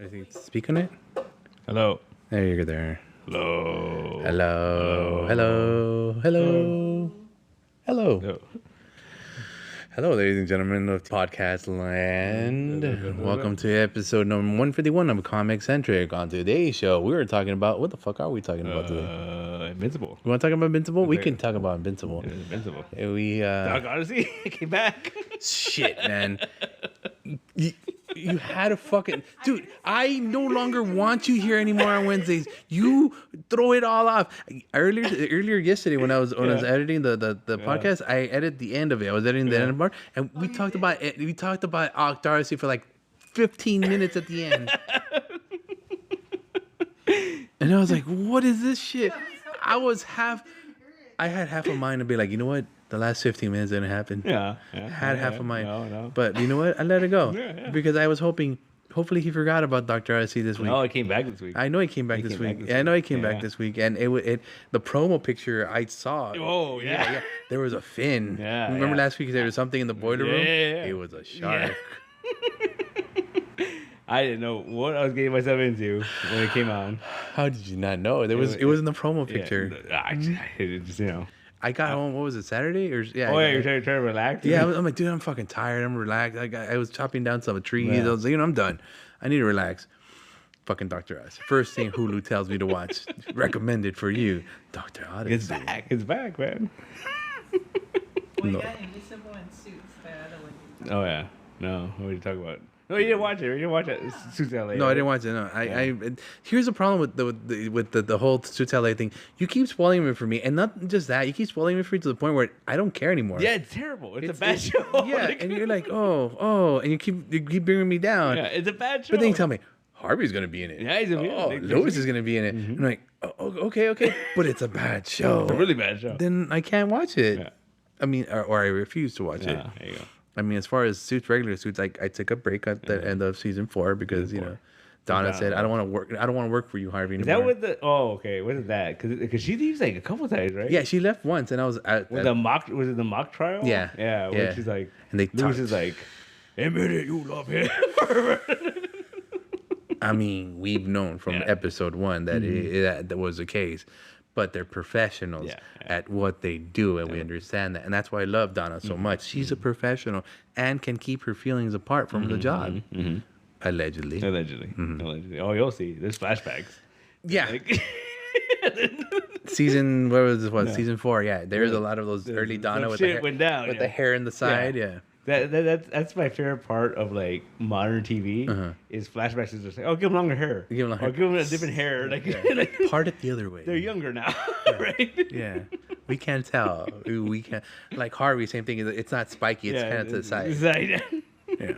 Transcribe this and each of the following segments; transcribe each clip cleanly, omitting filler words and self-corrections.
I think speak on it. Hello. There you're there. Hello. Hello. Hello. Hello. Hello. Hello. Hello, ladies and gentlemen of podcast land. Welcome to episode number 151 of ComiCentric. On today's show, we were talking about what the fuck are we talking about today? Invincible. You want to talk about Invincible? We can talk about Invincible. Invincible. We Dog Odyssey came back. shit, man. You had a fucking dude. I no longer want you here anymore on Wednesdays. You throw it all off. Earlier yesterday when I was editing the podcast, I edited the end of it. I was editing the end part, and we talked about it. We talked about Odyssey for like 15 minutes at the end. And I was like, "What is this shit?" I had half a mind to be like, you know what? The last 15 minutes didn't happen. Had half a mind. No. But you know what? I let it go. Because I was hoping, hopefully he forgot about Dr. Odyssey this week. No, it came back this week. I know he came back this week. I know he came back this week. And it the promo picture I saw. Oh, yeah. There was a fin. Yeah. Remember last week there was something in the boiler room? Yeah. It was a shark. I didn't know what I was getting myself into when it came on. How did you not know? It was in the promo picture. I just, I got home, what was it, Saturday? Or you're trying to relax? Yeah, I'm like, dude, I'm fucking tired. I'm relaxed. I was chopping down some trees. Yeah. I was like, I'm done. I need to relax. Fucking Dr. Odyssey. First thing Hulu tells me to watch. Recommended for you. Dr. Odyssey. It's back. It's back, man. Well, you got Invincible and Suits. The other one. Oh, yeah. No, what are you talking about? No, you didn't watch it. You didn't watch it. Suits LA. No, I didn't watch it. No, here's the problem with the whole Suits LA thing. You keep spoiling it for me, and not just that. You keep spoiling it for me to the point where I don't care anymore. Yeah, it's terrible. It's a bad show. Yeah, and you're like, oh, and you keep bringing me down. Yeah, it's a bad show. But then you tell me Harvey's gonna be in it. Yeah, he's gonna be in it. Lewis is gonna be in it. I'm like, okay, but it's a bad show. It's a really bad show. Then I can't watch it. Yeah. I mean, or I refuse to watch it. There you go. I mean, as far as regular Suits, I took a break at the end of season 4 because Donna said, "I don't want to work. I don't want to work for you, Harvey." Is that what the? Oh, okay. What is that? Because she leaves like a couple times, right? Yeah, she left once, and I was at the mock. Was it the mock trial? Yeah, yeah. Where she's like, and Lewis is like, admit it, you love him. I mean, we've known from episode 1 that that was the case. But they're professionals at what they do, and we understand that. And that's why I love Donna so much. She's a professional and can keep her feelings apart from the job. Allegedly. Allegedly. Oh, you'll see. There's flashbacks. Yeah. Like, Season 4, yeah. There's a lot of those early Donna with the hair in the side, yeah. That's my favorite part of like modern TV is flashbacks. Is just like, give him longer hair. Give him a different hair. Like, part it the other way. They're younger now, right? Yeah, we can't tell. We can't like Harvey. Same thing. It's not spiky. It's kind of to the side. Yeah,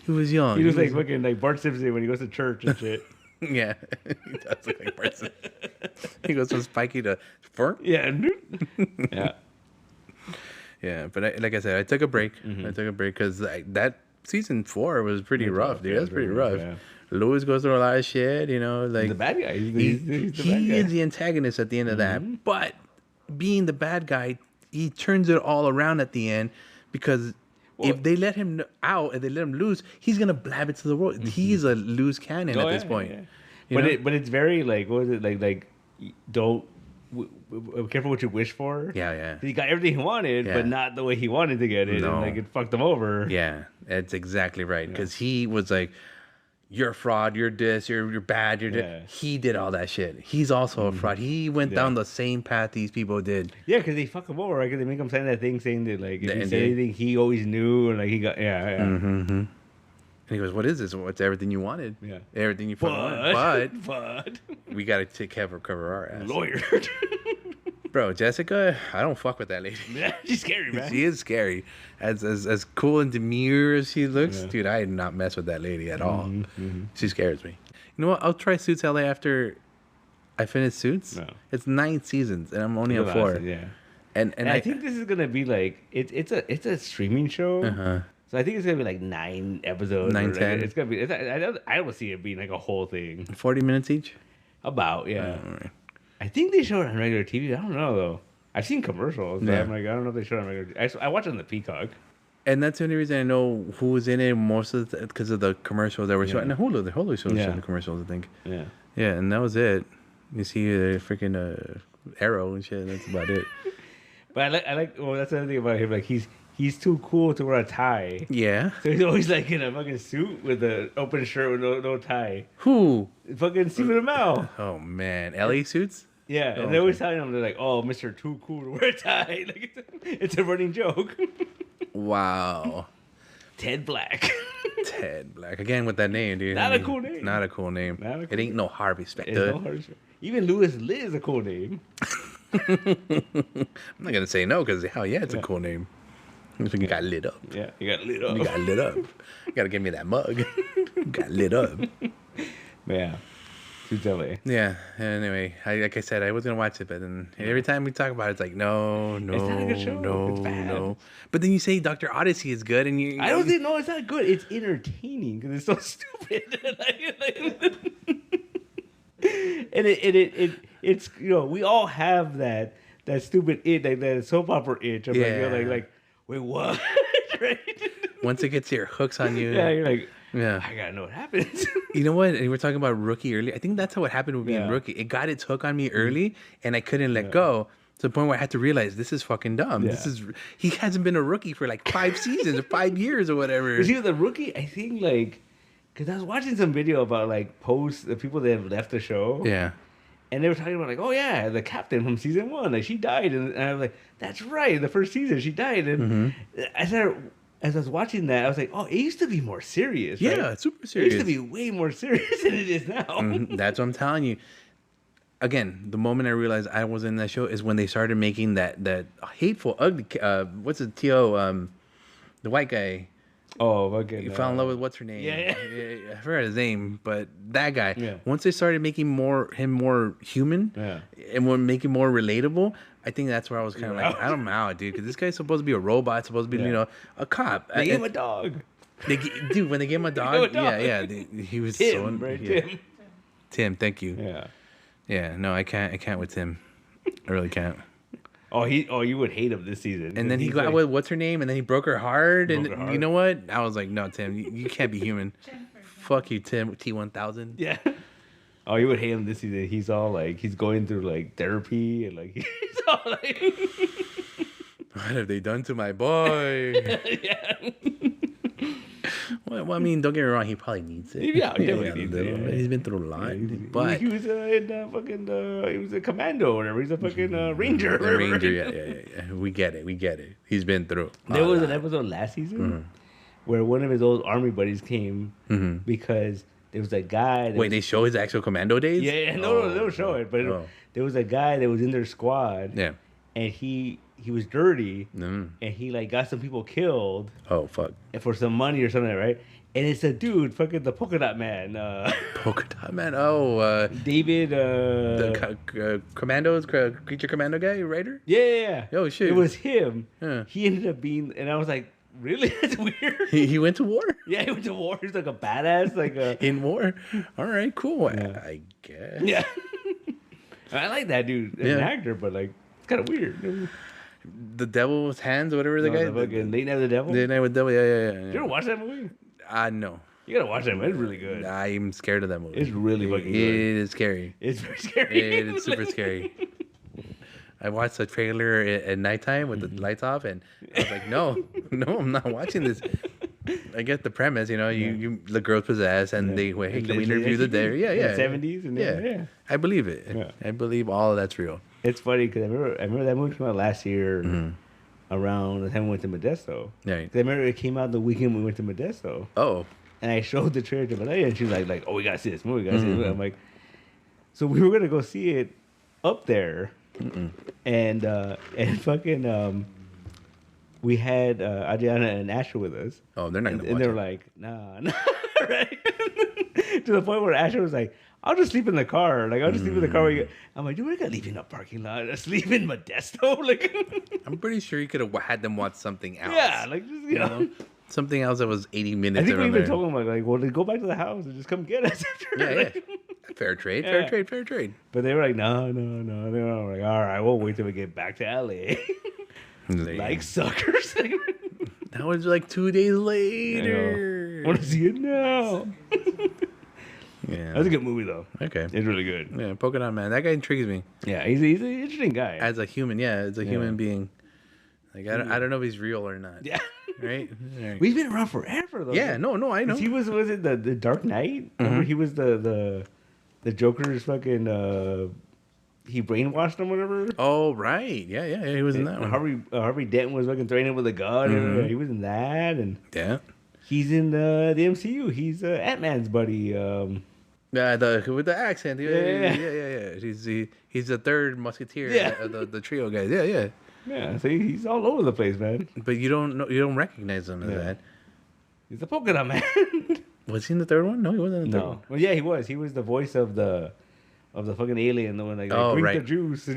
he was young. He was like fucking like Bart Simpson when he goes to church and shit. Yeah, he does look like Bart Simpson. He goes from spiky to firm. Yeah, yeah. Yeah, but like I said, I took a break. I took a break because that season 4 was pretty rough, dude. That's pretty rough. Yeah. Lewis goes through a lot of shit, like the bad guy. He's the bad guy. He is the antagonist at the end of that. But being the bad guy, he turns it all around at the end because if they let him out and they let him loose, he's gonna blab it to the world. He's a loose cannon at this point. Yeah. But it's very like, what is it like? Don't. Careful what you wish for. Yeah. He got everything he wanted, but not the way he wanted to get it. No. And like it fucked him over. Yeah, that's exactly right. Because he was like, "You're a fraud. You're this. You're bad. You're this." He did all that shit. He's also a fraud. He went down the same path these people did. Yeah, because they fuck him over. Right? Because they make him sign that thing saying that like if he said anything, he always knew, and like he got And he goes, "What is this? What's everything you wanted? Yeah, everything you wanted. But we got to cover our ass." Lawyer. Bro, Jessica, I don't fuck with that lady. Yeah, she's scary, man. She is scary. As cool and demure as she looks, dude, I did not mess with that lady at all. She scares me. You know what? I'll try Suits LA after I finish Suits. No. It's 9 seasons, and I'm only on 4. Yeah. And I think this is gonna be like it's a streaming show. So I think it's gonna be like 9 episodes. 9, 10. It's gonna be. I don't see it being like a whole thing. 40 minutes each. About All right. I think they show it on regular TV. I don't know though. I've seen commercials. But I'm like, I don't know if they show it on regular TV. I watch it on the Peacock. And that's the only reason I know who was in it most of because of the commercials that were showing. And Hulu, the Hulu showed the commercials, I think. Yeah. Yeah, and that was it. You see the freaking arrow and shit. That's about it. But I like. Well, that's another thing about him. Like he's too cool to wear a tie. Yeah. So he's always like in a fucking suit with an open shirt with no tie. Who? Fucking Stephen Amell. Oh man, LA suits. Yeah, and they always telling him, they're like, "Oh, Mr. Too Cool to wear a tie." Like it's a running joke. Wow. Ted Black. Ted Black again with that name, dude. Not a cool name. Not a cool name. It ain't no Harvey Specter. Even Louis Liz is a cool name. I'm not gonna say no because hell yeah, it's a cool name. You got lit up. Yeah, you got lit up. You got lit up. You gotta give me that mug. You got lit up. Yeah. LA. Yeah. Anyway, like I said, I was gonna watch it, but then every time we talk about it, it's like no, it's not a good show. no, it's bad. no. But then you say Dr. Odessey is good, and I don't think it's not good. It's entertaining because it's so stupid. And it's we all have that stupid itch, like that soap opera itch. Of like wait, what? Right? Once it gets your hooks on you, you're like. Yeah, I gotta know what happens. You know what? And we were talking about Rookie earlier. I think that's how it happened with being Rookie. It got its hook on me early, and I couldn't let go to the point where I had to realize this is fucking dumb. Yeah. He hasn't been a Rookie for like 5 seasons or 5 years or whatever. You see, the Rookie, I think because I was watching some video about posts the people that have left the show. Yeah. And they were talking about oh yeah, the captain from season 1, she died, and I was like, that's right, the first season she died, and I started. As I was watching that, I was like, oh, it used to be more serious, right? Yeah, super serious. It used to be way more serious than it is now. That's what I'm telling you. Again, the moment I realized I was in that show is when they started making that hateful, ugly, what's the T.O., the white guy. Oh, okay. You fell in love with what's her name? Yeah. I forgot his name, but that guy. Yeah. Once they started making him more human, and were making more relatable, I think that's where I was kind of like, I'm out, dude, because this guy's supposed to be a robot, supposed to be, a cop. They gave him a dog. Dude, when they gave him a dog, he was Tim, right? Tim. Tim, thank you. Yeah. Yeah, no, I can't with Tim. I really can't. You would hate him this season. And then he got with what's her name, and then he broke her heart, and you know what? I was like, no, Tim, you can't be human. Fuck you, Tim. T1000. Yeah. Oh, you would hate him this season. He's all he's going through therapy, and he's all what have they done to my boy? Yeah. Well, I mean, don't get me wrong. He probably needs it. Yeah, he definitely needs it. He's been through a lot. But he was he was a commando or whatever. He's a fucking ranger. A ranger, yeah. We get it. He's been through. There was an episode last season where one of his old army buddies came because there was a guy. Wait, they show his actual commando days? Yeah. No, they don't show it. But there was a guy that was in their squad. Yeah. And he was dirty, and he got some people killed. Oh fuck! For some money or something, right? And it's a dude, fucking the polka dot man. Polka dot man. Oh, David. The commandos, creature commando guy, writer. Yeah. Oh shit! It was him. Yeah. He ended up being, and I was like, really? That's weird. He went to war. Yeah, he went to war. He's like a badass, in war. All right, cool. Yeah. I guess. Yeah. I like that dude as an actor, but it's kind of weird. The Devil's Hands, whatever the guy. The fucking Late Night with the Devil. Late Night with the Devil. Yeah. You ever watch that movie? No. You gotta watch that movie. It's really good. I'm scared of that movie. It's really fucking good. It is scary. It's very scary. It is super scary. I watched the trailer at nighttime with the lights off, and I was like, no, I'm not watching this. I get the premise, you the girl's possessed, and they wait, hey, can we interview the day? Yeah. 70s, and yeah. I believe it. Yeah. I believe all of that's real. It's funny because I remember that movie came out last year around the time we went to Modesto. Yeah. I remember it came out the weekend we went to Modesto. Oh. And I showed the trailer to Malaya, and she's like, oh, we gotta see this movie. I'm like, so we were gonna go see it up there, and fucking we had Adriana and Asher with us. Oh, they're not gonna watch it. And they were like, nah, right? To the point where Asher was like, I'll just sleep in the car. I'll just sleep in the car. I'm like, dude, we're gonna leave in the parking lot. Sleep in Modesto. I'm pretty sure you could have had them watch something else. Yeah, just, something else that was 80 minutes. I think we even told them well, go back to the house and just come get us. Yeah. Fair trade. But they were like, no. They were like, all right, we'll wait till we get back to LA. Like suckers. That was like 2 days I later. want to see it now. Yeah. That's a good movie though. Okay. It's really good. Yeah, Polka Dot Man. That guy intrigues me Yeah, he's an interesting guy. as a human. Yeah, as a human being. Like I don't know if he's real or not. Yeah. Right. He's been around forever though. Yeah. No. I know. He was it the Dark Knight? Remember he was the Joker's fucking he brainwashed him, whatever. Oh right. Yeah. He was in that one. Harvey Dent was fucking threatening with a gun. He was in that, and Yeah. he's in the MCU. He's Ant-Man's buddy. Yeah, with the accent. Yeah. He's the third musketeer. Yeah. The trio guys. Yeah. Yeah, see, he's all over the place, man. But you don't recognize him as that. He's the polka dot man. Was he in the third one? No, he wasn't in the third No. one. Well, yeah, he was. He was the voice of the fucking alien, the one like drink right. the juice.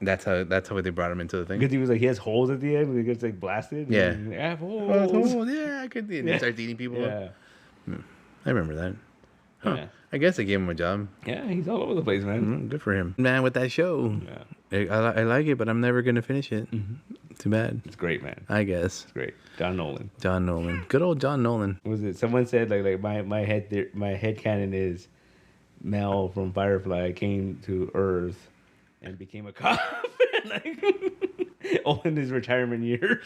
That's how they brought him into the thing. Because he was like he has holes at the end when he gets like blasted. Yeah. And, I have holes. Oh, yeah, I could. And he starts eating people. Yeah. I remember that. Huh. Yeah. I guess they gave him a job. Yeah, he's all over the place, man. Good for him. Man, with that show, Yeah. I like it, but I'm never going to finish it. Too bad. It's great, man. I guess. It's great. John Nolan. John Nolan. Good old John Nolan. What was it? Someone said like my head canon is Mel from Firefly came to Earth and became a cop. All in his retirement years.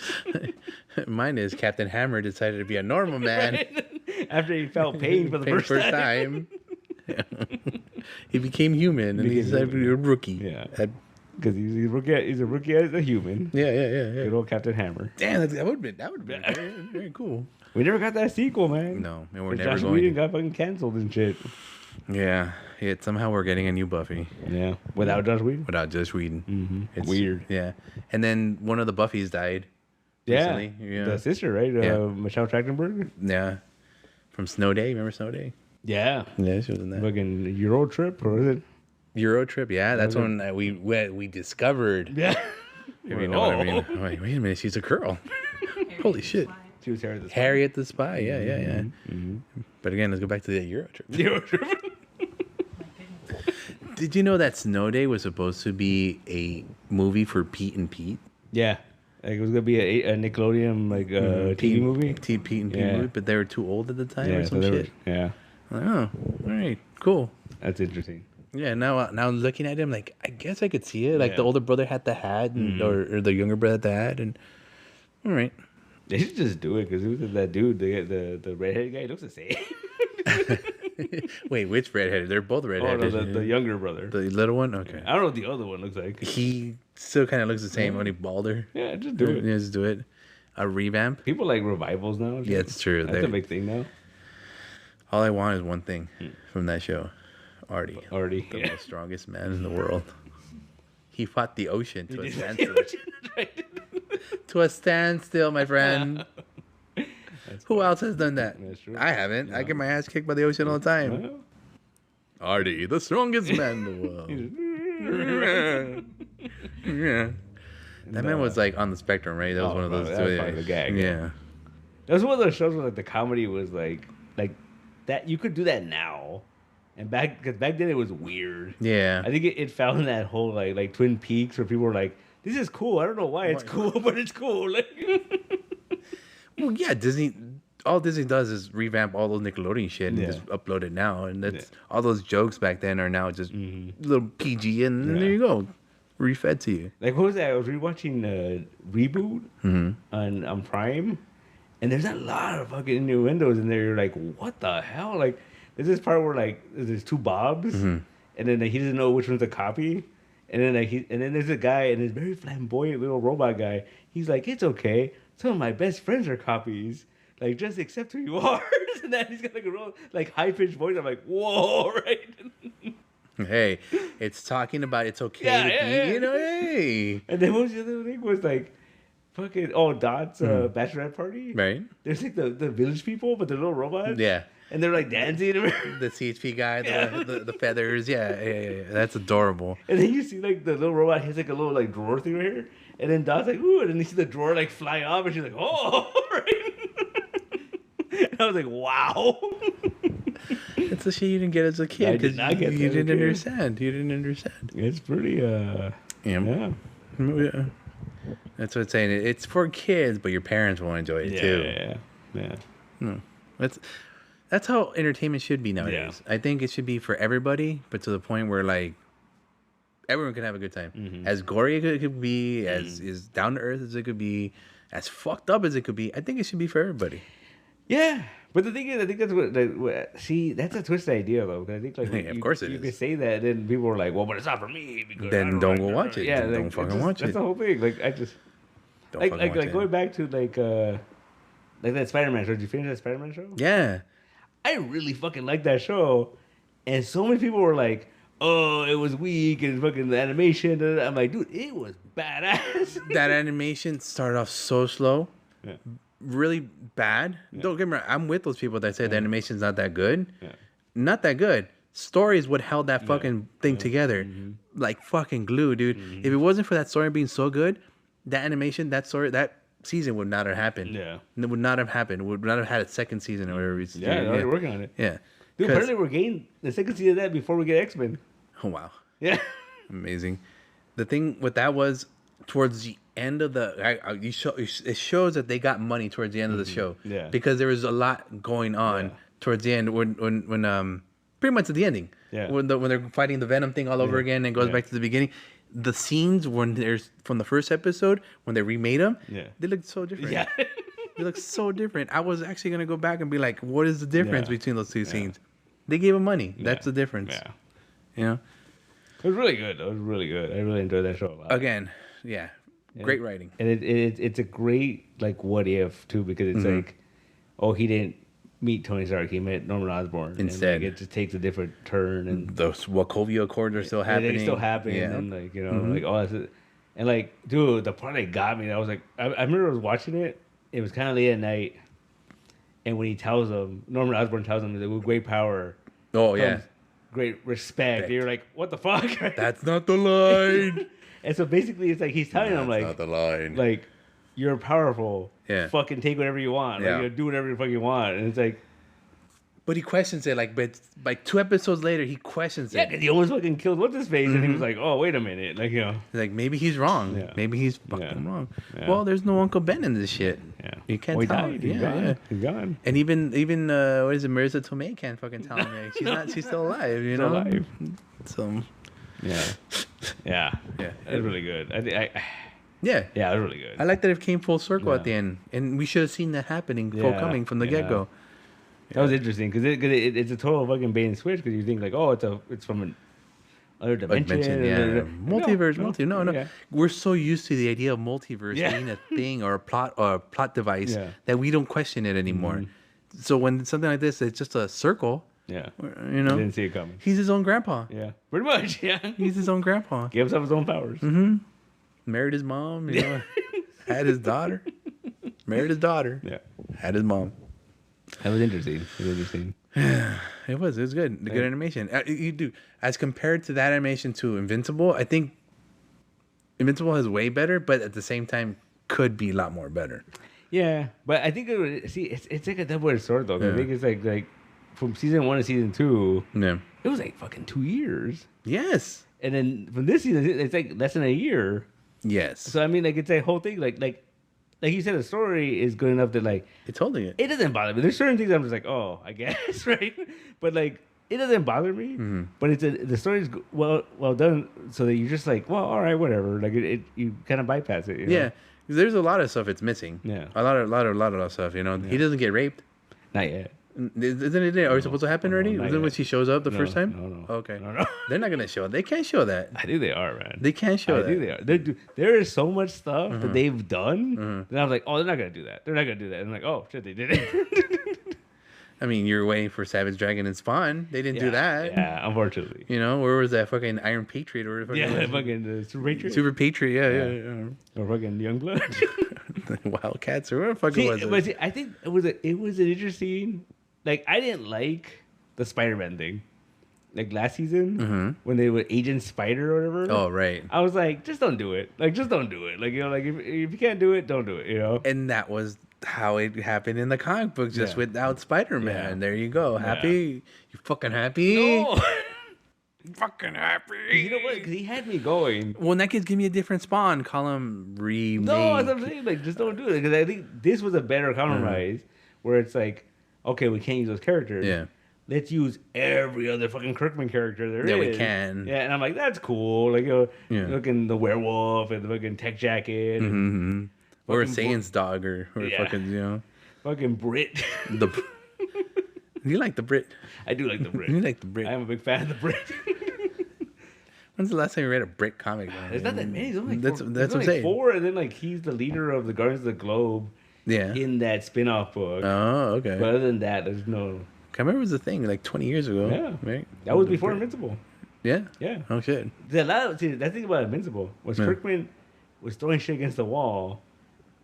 Mine is Captain Hammer decided to be a normal man. Right? After he felt pain for the Pain first time. He became human, and he decided to be a rookie. Yeah. That- Because he's a rookie as a human. yeah. Good old Captain Hammer. Damn, that would have been very, very cool. We never got that sequel, man. No, and we're Josh never going. Whedon got fucking canceled and shit. Yeah, somehow we're getting a new Buffy Yeah. Without Josh Whedon? without Josh Whedon. Mm-hmm. It's Weird. Yeah, and then one of the Buffys died. Recently. Yeah. The sister, right? Yeah. Michelle Trachtenberg? Yeah, from Snow Day. Remember Snow Day? Yeah. Yeah, she was in that. Fucking Euro Trip, or is it? Euro Trip. Yeah, that's when we discovered. Yeah. If you know what I mean. I'm like, wait a minute, she's a girl. Holy shit. She was Harriet the Spy. Harriet the Spy. Yeah. Mm-hmm. But again, let's go back to the Euro Trip. Euro Trip. Did you know that Snow Day was supposed to be a movie for Pete and Pete? Yeah. Like it was going to be a Nickelodeon like TV movie. Pete and Pete Yeah. movie, but they were too old at the time Yeah, or some so shit. yeah. Like, oh, all right, cool. That's interesting. Yeah, now looking at him, like I guess I could see it. Like the Yeah. older brother had the hat, and, or the younger brother had the hat, and all right. They should just do it because who's that dude? The redheaded guy looks the same. Wait, which redheaded? They're both Oh, redheaded. no, the younger brother. The little one? Okay. I don't know what the other one looks like. He still kind of looks the same, only balder. Yeah, just do it. Yeah, just do it. A revamp. People like revivals now. Yeah, it's true. That's a big thing now. All I want is one thing from that show. Artie. Already. The Yeah. most strongest man in the world. He fought the ocean to a standstill. To a standstill, my friend. Who else has done that? That's true. I haven't. I get my ass kicked by the ocean all the time. Well, Artie, the strongest man in the world. Yeah. That man was like on the spectrum, right? That was one of those. that was part of the gag. Yeah. that was one of those shows where like the comedy was like that. You could do that now, and back then it was weird. Yeah. I think it found that whole like Twin Peaks where people were like, "This is cool. I don't know why it's cool, but it's cool." Like, Well, yeah, Disney. All Disney does is revamp all those Nickelodeon shit and Yeah. just upload it now, and that's all those jokes back then are now just little PG, and there you go, refed to you. like what was that? I was rewatching Reboot on Prime, and there's a lot of fucking innuendos in there. You're like, what the hell? Like, there's this part where like there's two Bobs, and then like, he doesn't know which one's a copy, and then then there's a guy and this very flamboyant little robot guy. He's like, it's okay. Some of my best friends are copies. Like, just accept who you are. And then he's got like a real like high pitched voice. I'm like, whoa, right? Hey, it's talking about it's okay Yeah, to yeah, be, yeah. you know, hey. And then what was the other thing was like, fucking Dot's bachelorette party. Right? There's like the village people, but they're little robots. Yeah. And they're like dancing. The CHP guy, the feathers, yeah. That's adorable. And then you see like the little robot has like a little like drawer thing right here. And then Dot's like, ooh, and then you see the drawer like fly off, and she's like, oh, right. And I was like, wow. It's a shit you didn't get as a kid I did because not get you that as a didn't kid. understand. You didn't understand. It's pretty, Yeah. yeah. Yeah. That's what I'm saying. It's for kids, but your parents will enjoy it too. Yeah. That's how entertainment should be nowadays. I think it should be for everybody, but to the point where like everyone can have a good time. As gory as it could be, as down to earth as it could be, as fucked up as it could be. I think it should be for everybody. Yeah, but the thing is, I think that's see, that's a twisted idea though. 'Cause I think like Of course it you is. could say that, and then people are like, well, but it's not for me. Because Then don't go watch it. Yeah, Then don't fucking watch That's it. the whole thing. Like I just Don't like fucking watch it. going back to like that Spider-Man show. Did you finish that Spider-Man show? Yeah. I really fucking liked that show, and so many people were like, "Oh, it was weak and fucking the animation." I'm like, dude, it was badass. That animation started off so slow. Yeah. Really bad. Don't get me wrong. I'm with those people that say the animation's not that good. Yeah. Not that good. Story is what held that fucking thing together. Like fucking glue, dude. If it wasn't for that story being so good, that animation, that story, that season would not have happened. Yeah. It would not have happened. It would not have had a second season or whatever. Yeah, they're already working on it. Yeah. Dude, 'Cause- apparently we're getting the second season of that before we get X-Men. Oh, wow. Yeah. Amazing. The thing with that was towards the end of it shows that they got money towards the end of the show. Yeah. Because there was a lot going on towards the end when pretty much at the ending. Yeah. When they're fighting the Venom thing all over again and goes back to the beginning. The scenes when there's from the first episode when they remade them, they looked so different. Yeah. They look so different. I was actually gonna go back and be like, what is the difference Yeah. between those two scenes? They gave them money. That's the difference. Yeah. You know? It was really good. It was really good. I really enjoyed that show a lot. Again, yeah. Great writing. And it's a great like what if too, because it's like, oh, he didn't meet Tony Stark, he met Norman Osborn. Instead. and, like, it just takes a different turn, and Those Wachovia Accords are still happening. They're still happening, Yeah. and like like oh, that's it. And like, dude, the part that got me, I was like, I remember I was watching it. It was kind of late at night, and when he tells them, Norman Osborn tells them that with great power, Oh yeah. comes great respect. You're like, what the fuck? That's not the line. And so basically, it's like he's telling them That's not like, the line. you're powerful. Yeah. Fucking take whatever you want. Yeah. Like, do whatever the fuck you want. And it's like, But he questions it but 2 episodes later he questions yeah, it. because he almost fucking killed what's his face, and he was like, oh, wait a minute, like Like maybe he's wrong. Yeah. Maybe he's fucking Yeah. wrong. Yeah. Well, there's no Uncle Ben in this shit. yeah, You can't well, he tell. died. Yeah, He's gone. yeah. He's gone. And even what is it? Marissa Tomei can't fucking tell me. She's still alive. You Still know. alive. So Yeah, yeah, Yeah. It was really good. yeah. Yeah, it was really good. I like that it came full circle at Yeah. the end, and we should have seen that happening, full Yeah, coming from the yeah. get go. That was interesting because it's a total fucking bait and switch, because you think like, oh, it's from an other dimension. Multiverse. No. Okay. We're so used to the idea of multiverse Yeah. being a thing or a plot device Yeah. that we don't question it anymore. So when something like this, it's just a circle. Yeah, You know, didn't see it coming. he's his own grandpa. Yeah, pretty much. Yeah, He's his own grandpa. gave himself his own powers. Married his mom. You know, had his daughter. Married his daughter. Yeah, Had his mom. that was interesting. It was interesting. It was good. The good animation. You do as compared to that animation to Invincible. I think Invincible is way better, but at the same time could be a lot more better. Yeah, but I think it's like a double-edged sword though. 'Cause Yeah. I think it's like from season 1 to season 2, Yeah. it was like fucking 2 years, Yes. and then from this season it's like less than a year. Yes. So I mean, like it's a whole thing. Like you said, the story is good enough that like It's holding it. it doesn't bother me. There's certain things I'm just like, oh, I guess, right? But like it doesn't bother me. But the story is well done, so that you're just like, well, all right, whatever. Like you kind of bypass it. You know? Yeah. 'Cause there's a lot of stuff it's missing. Yeah. A lot of stuff. You know, he doesn't get raped. Not yet. Isn't it? Are you supposed to happen already? not Isn't it when yet. she shows up the No, first time? no. Okay. No. They're not gonna show it. They can't show that. I think they are, man. They can't show I that. think they are. There is so much stuff that they've done. That I was like, oh, they're not gonna do that. They're not gonna do that. And I'm like, oh shit, they did it. I mean, you're waiting for Savage Dragon and Spawn. They didn't do that. Yeah, unfortunately. You know, where was that fucking Iron Patriot or whatever? Yeah, fucking Super Patriot. Super Patriot. Yeah. Or fucking Youngblood. Wildcats or whatever the fuck it was. But see, I think it was an interesting. Like I didn't like the Spider-Man thing, like last season when they were Agent Spider or whatever. Oh, right. I was like, just don't do it. Like, just don't do it. Like, you know, like if you can't do it, don't do it. You know. And that was how it happened in the comic book, just Yeah. without Spider-Man. Yeah. There you go. Happy? You fucking happy? No. fucking happy. You know what? Because he had me going. Well, in that case, give me a different Spawn. Call him remake. No, that's what I'm saying. Like, just don't do it. Because I think this was a better compromise where it's like, okay, we can't use those characters. Yeah. Let's use every other fucking Kirkman character there is. Yeah, we can. Yeah, and I'm like, that's cool. Like, looking the werewolf and the fucking tech jacket. Mm-hmm. Or a Fucking Saiyans dog or fucking, Fucking Brit. You like the Brit. I do like the Brit. You like the Brit. I am a big fan of the Brit. When's the last time you read a Brit comic? There's not that many. There's only That's four. what I'm saying. 4, and then like he's the leader of the Guardians of the Globe Yeah. in that spin-off book. Oh, okay. But other than that, there's no. I remember it was a thing like 20 years ago. Yeah. Right? That was before Invincible. Yeah? Yeah. Oh, shit. That thing about Invincible was Kirkman was throwing shit against the wall,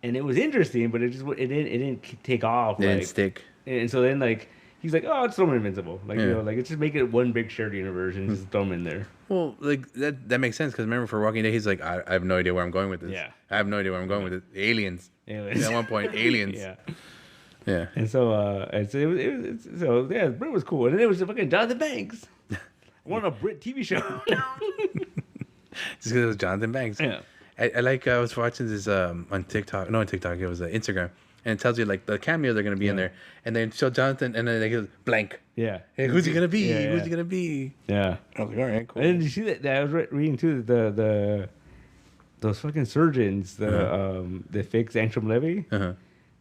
and it was interesting, but it didn't take off. It didn't stick. And so then like he's like, oh, let's throw him in Invincible. Like like it's just make it one big shared universe and just throw him in there. Well, like that makes sense because remember for Walking Dead, he's like, I have no idea where I'm going with this. Yeah. I have no idea where I'm going with it. Aliens. At one point, aliens. Yeah. Yeah. And so, Brit was cool. And then it was fucking Jonathan Banks. I want a Brit TV show. Just because it was Jonathan Banks. Yeah. I was watching this on TikTok. No, on TikTok. It was Instagram. And it tells you like the cameo they're going to be in there. And then show Jonathan and then they go blank. Yeah. Hey, who's he going to be? Yeah, Who's he going to be? Yeah. I was like, all right, cool. And then did you see that? I was reading too those fucking surgeons, the fix Antrim Levy.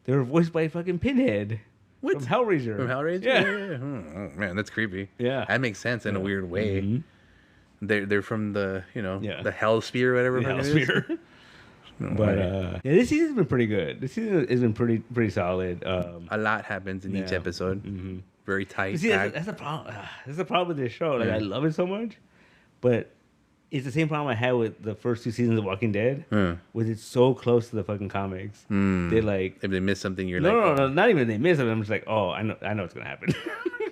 They were voiced by fucking Pinhead. What? From Hellraiser. From Hellraiser? Yeah. Oh, man, that's creepy. Yeah. That makes sense in a weird way. Mm-hmm. They're from the the Hell Spear or whatever. The it is. Hellsphere. But this season's been pretty good. This season has been pretty solid. A lot happens in each episode. Mm-hmm. Very tight. See, that's the problem. That's the problem with this show. Like I love it so much, but it's the same problem I had with the first 2 seasons of Walking Dead. Was it's so close to the fucking comics? They like if they miss something, you're no, not even if they miss it. I'm just like, oh, I know what's gonna happen.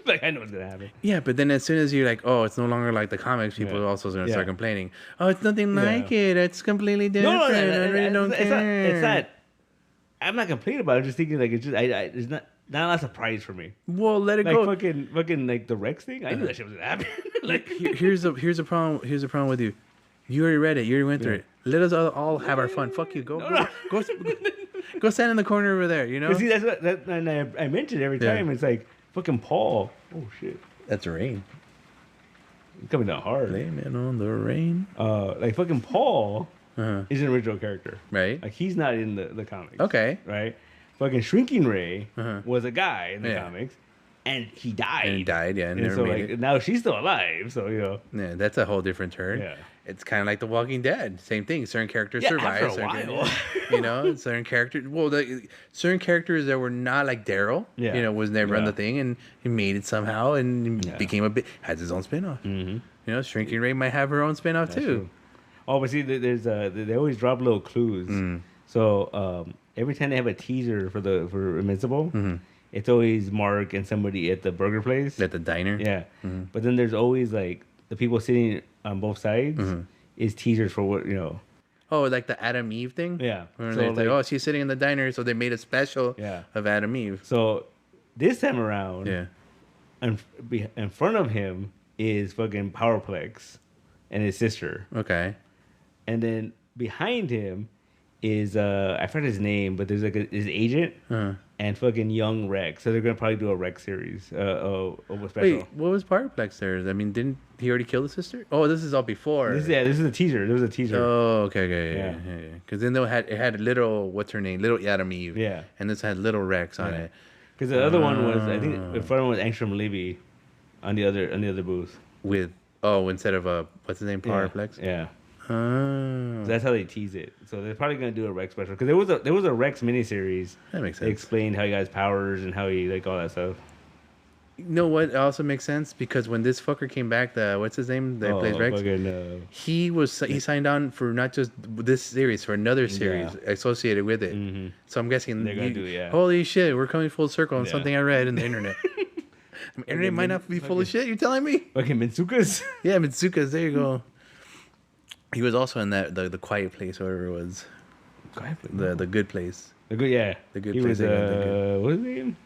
Like I know what's gonna happen. Yeah, but then as soon as you're like, oh, it's no longer like the comics, people are also gonna start complaining. Oh, it's nothing like it. It's completely different. No, I really don't care. It's not. I'm not complaining about it. I'm just thinking like it's just it's not a lot of surprise for me. Well, let it Like go. fucking like the Rex thing. I knew that shit was gonna happen. Like here's a problem. Here's a problem with you. You already read it. You already went through it. Let us all have our fun. Fuck you. Go stand in the corner over there. You know. See, that's what and I mention it every time. It's like fucking Paul. Oh shit. That's rain. It's coming down hard. Blame it on the rain. Like fucking Paul is an original character. Right. Like he's not in the comics. Okay. Right. Fucking Shrinking Ray was a guy in the comics, and he died. And he died. Yeah. And Never so made it. now she's still alive. So Yeah, that's a whole different turn. Yeah. It's kind of like The Walking Dead. Same thing. Certain characters survive. After a while. Certain characters. Well, certain characters that were not like Daryl. Yeah. Was never on the thing, and he made it somehow, and became has his own spinoff. Mm-hmm. Shrinking Ray might have her own spinoff too. True. Oh, but see, there's they always drop little clues. So every time they have a teaser for Invincible, it's always Mark and somebody at the burger place. At the diner. Yeah. But then there's always like the people sitting on both sides is teasers for what Oh, like the Adam Eve thing. Yeah. Where So, they like- oh, she's sitting in the diner, so they made a special of Adam Eve. So this time around, Yeah. in front of him is fucking Powerplex and his sister, Okay. and then behind him is I forgot his name, but there's like his agent and fucking young Rex. So they're gonna probably do a Rex series of a special. Wait, what was Powerplex there? I mean, didn't he already kill the sister? Oh, this is all before. This is a teaser. There was a teaser. Oh, okay. Yeah. Because then it had little, what's her name? Little Adam Eve. Yeah. And this had little Rex on it. Because the other one was, I think the front one was Angstrom Levy on the other booth. Instead of what's his name? Powerplex. Yeah. Oh. So that's how they tease it. So they're probably gonna do a Rex special because there was a Rex miniseries. That makes They sense. explained how he got his powers and how he like all that stuff. You know what? It also makes sense because when this fucker came back, what's his name? That plays Rex. Fucking, He signed on for not just this series, for another series associated with it. So I'm guessing They're gonna do it, yeah. Holy shit, we're coming full circle on Yeah. something I read in the internet. Internet might not be full of shit. You're telling me? fucking Mantzoukas. Yeah, Mantzoukas. There you go. He was also in that the Quiet Place, or whatever it was. The Good Place. The good, yeah. The Good He Place, was I got the what's his name?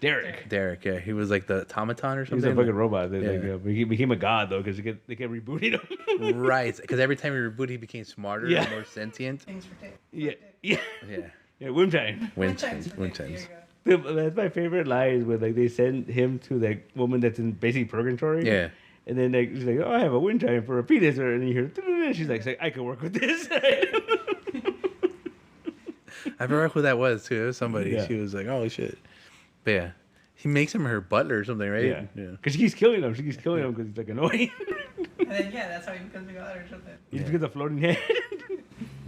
Derek, yeah, he was like the automaton or He was something. a fucking robot. They, Yeah. he became a god though because they kept rebooting him. Right, because every time he rebooted, he became smarter Yeah. and more sentient. Things for dick. yeah, yeah, Yeah, yeah. Wind chime. wind Chimes chimes, for wind dick. There you chimes. go. That's my favorite line is when like they send him to that woman that's in basic purgatory. Yeah, And then like, she's like, "Oh, I have a wind chime for a penis," and then you hear, and she's like, "I can work with this." I forgot who that was too. It was somebody. Yeah. She was like, "Oh shit," but yeah, he makes him her butler or something, right? Yeah, because she keeps killing him. She keeps killing him because he's like annoying. And then yeah, that's how he becomes a god or something. He just gets a floating head.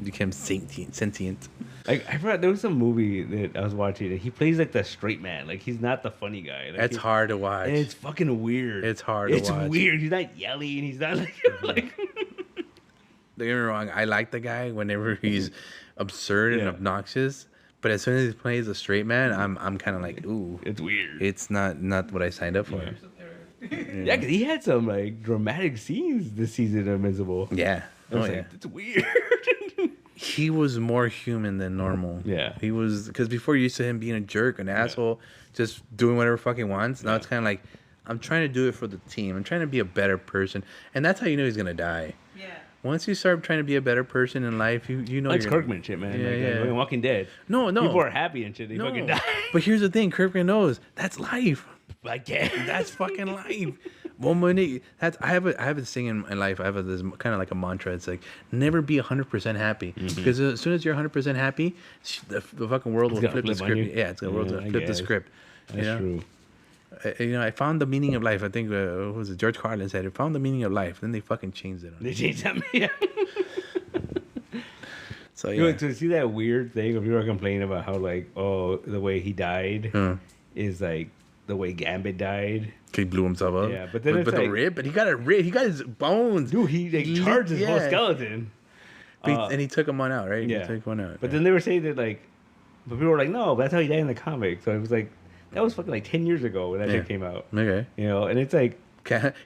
Became sentient. Like I forgot there was some movie that I was watching. That he plays like the straight man. Like he's not the funny guy. Like, That's hard to watch. And it's fucking weird. It's hard to It's watch. weird. He's not yelling. He's not like like. Don't get me wrong. I like the guy whenever he's absurd and Yeah. obnoxious. But as soon as he plays a straight man, I'm kind of like, ooh, It's weird. it's not what I signed up for. Yeah. Yeah. Yeah, because he had some like dramatic scenes this season of Invincible. Yeah. I was Oh like, yeah. it's weird. He was more human than normal. Yeah. He was, because before you're used to him being a jerk, an asshole, just doing whatever fucking wants. Now Yeah. it's kind of like, I'm trying to do it for the team. I'm trying to be a better person, and that's how you know he's gonna die. Yeah. Once you start trying to be a better person in life, you know Like you're Kirkman shit, man. Yeah, like, yeah. like Walking Dead. No, People are happy and shit. They no. fucking die. But here's the thing, Kirkman knows that's life. I guess. That's fucking life. One minute, I have a thing in life. I have this kind of like a mantra. It's like never be 100% happy, because as soon as you're 100% happy, the fucking world will gonna flip the flip on script. you? Yeah, it's gonna world's Yeah, gonna I flip the guess. script. That's true. I found the meaning of life. I think what was it George Carlin said? I found the meaning of life. Then they fucking changed it. On They it. changed that. Yeah. So You know, yeah, to see that weird thing of people are complaining about how like, oh, the way he died is like the way Gambit died. he blew himself up. Yeah, but then it's the like- rib, but he got a rib. He got his bones. Dude, he like He charged his whole yeah. skeleton. And he took him one out, right? Yeah. He took one out. But yeah. then they were saying that like, but people were like, no, that's how he died in the comic. So it was like, that was fucking like 10 years ago when that Yeah. shit came out. Okay. You know, and it's like,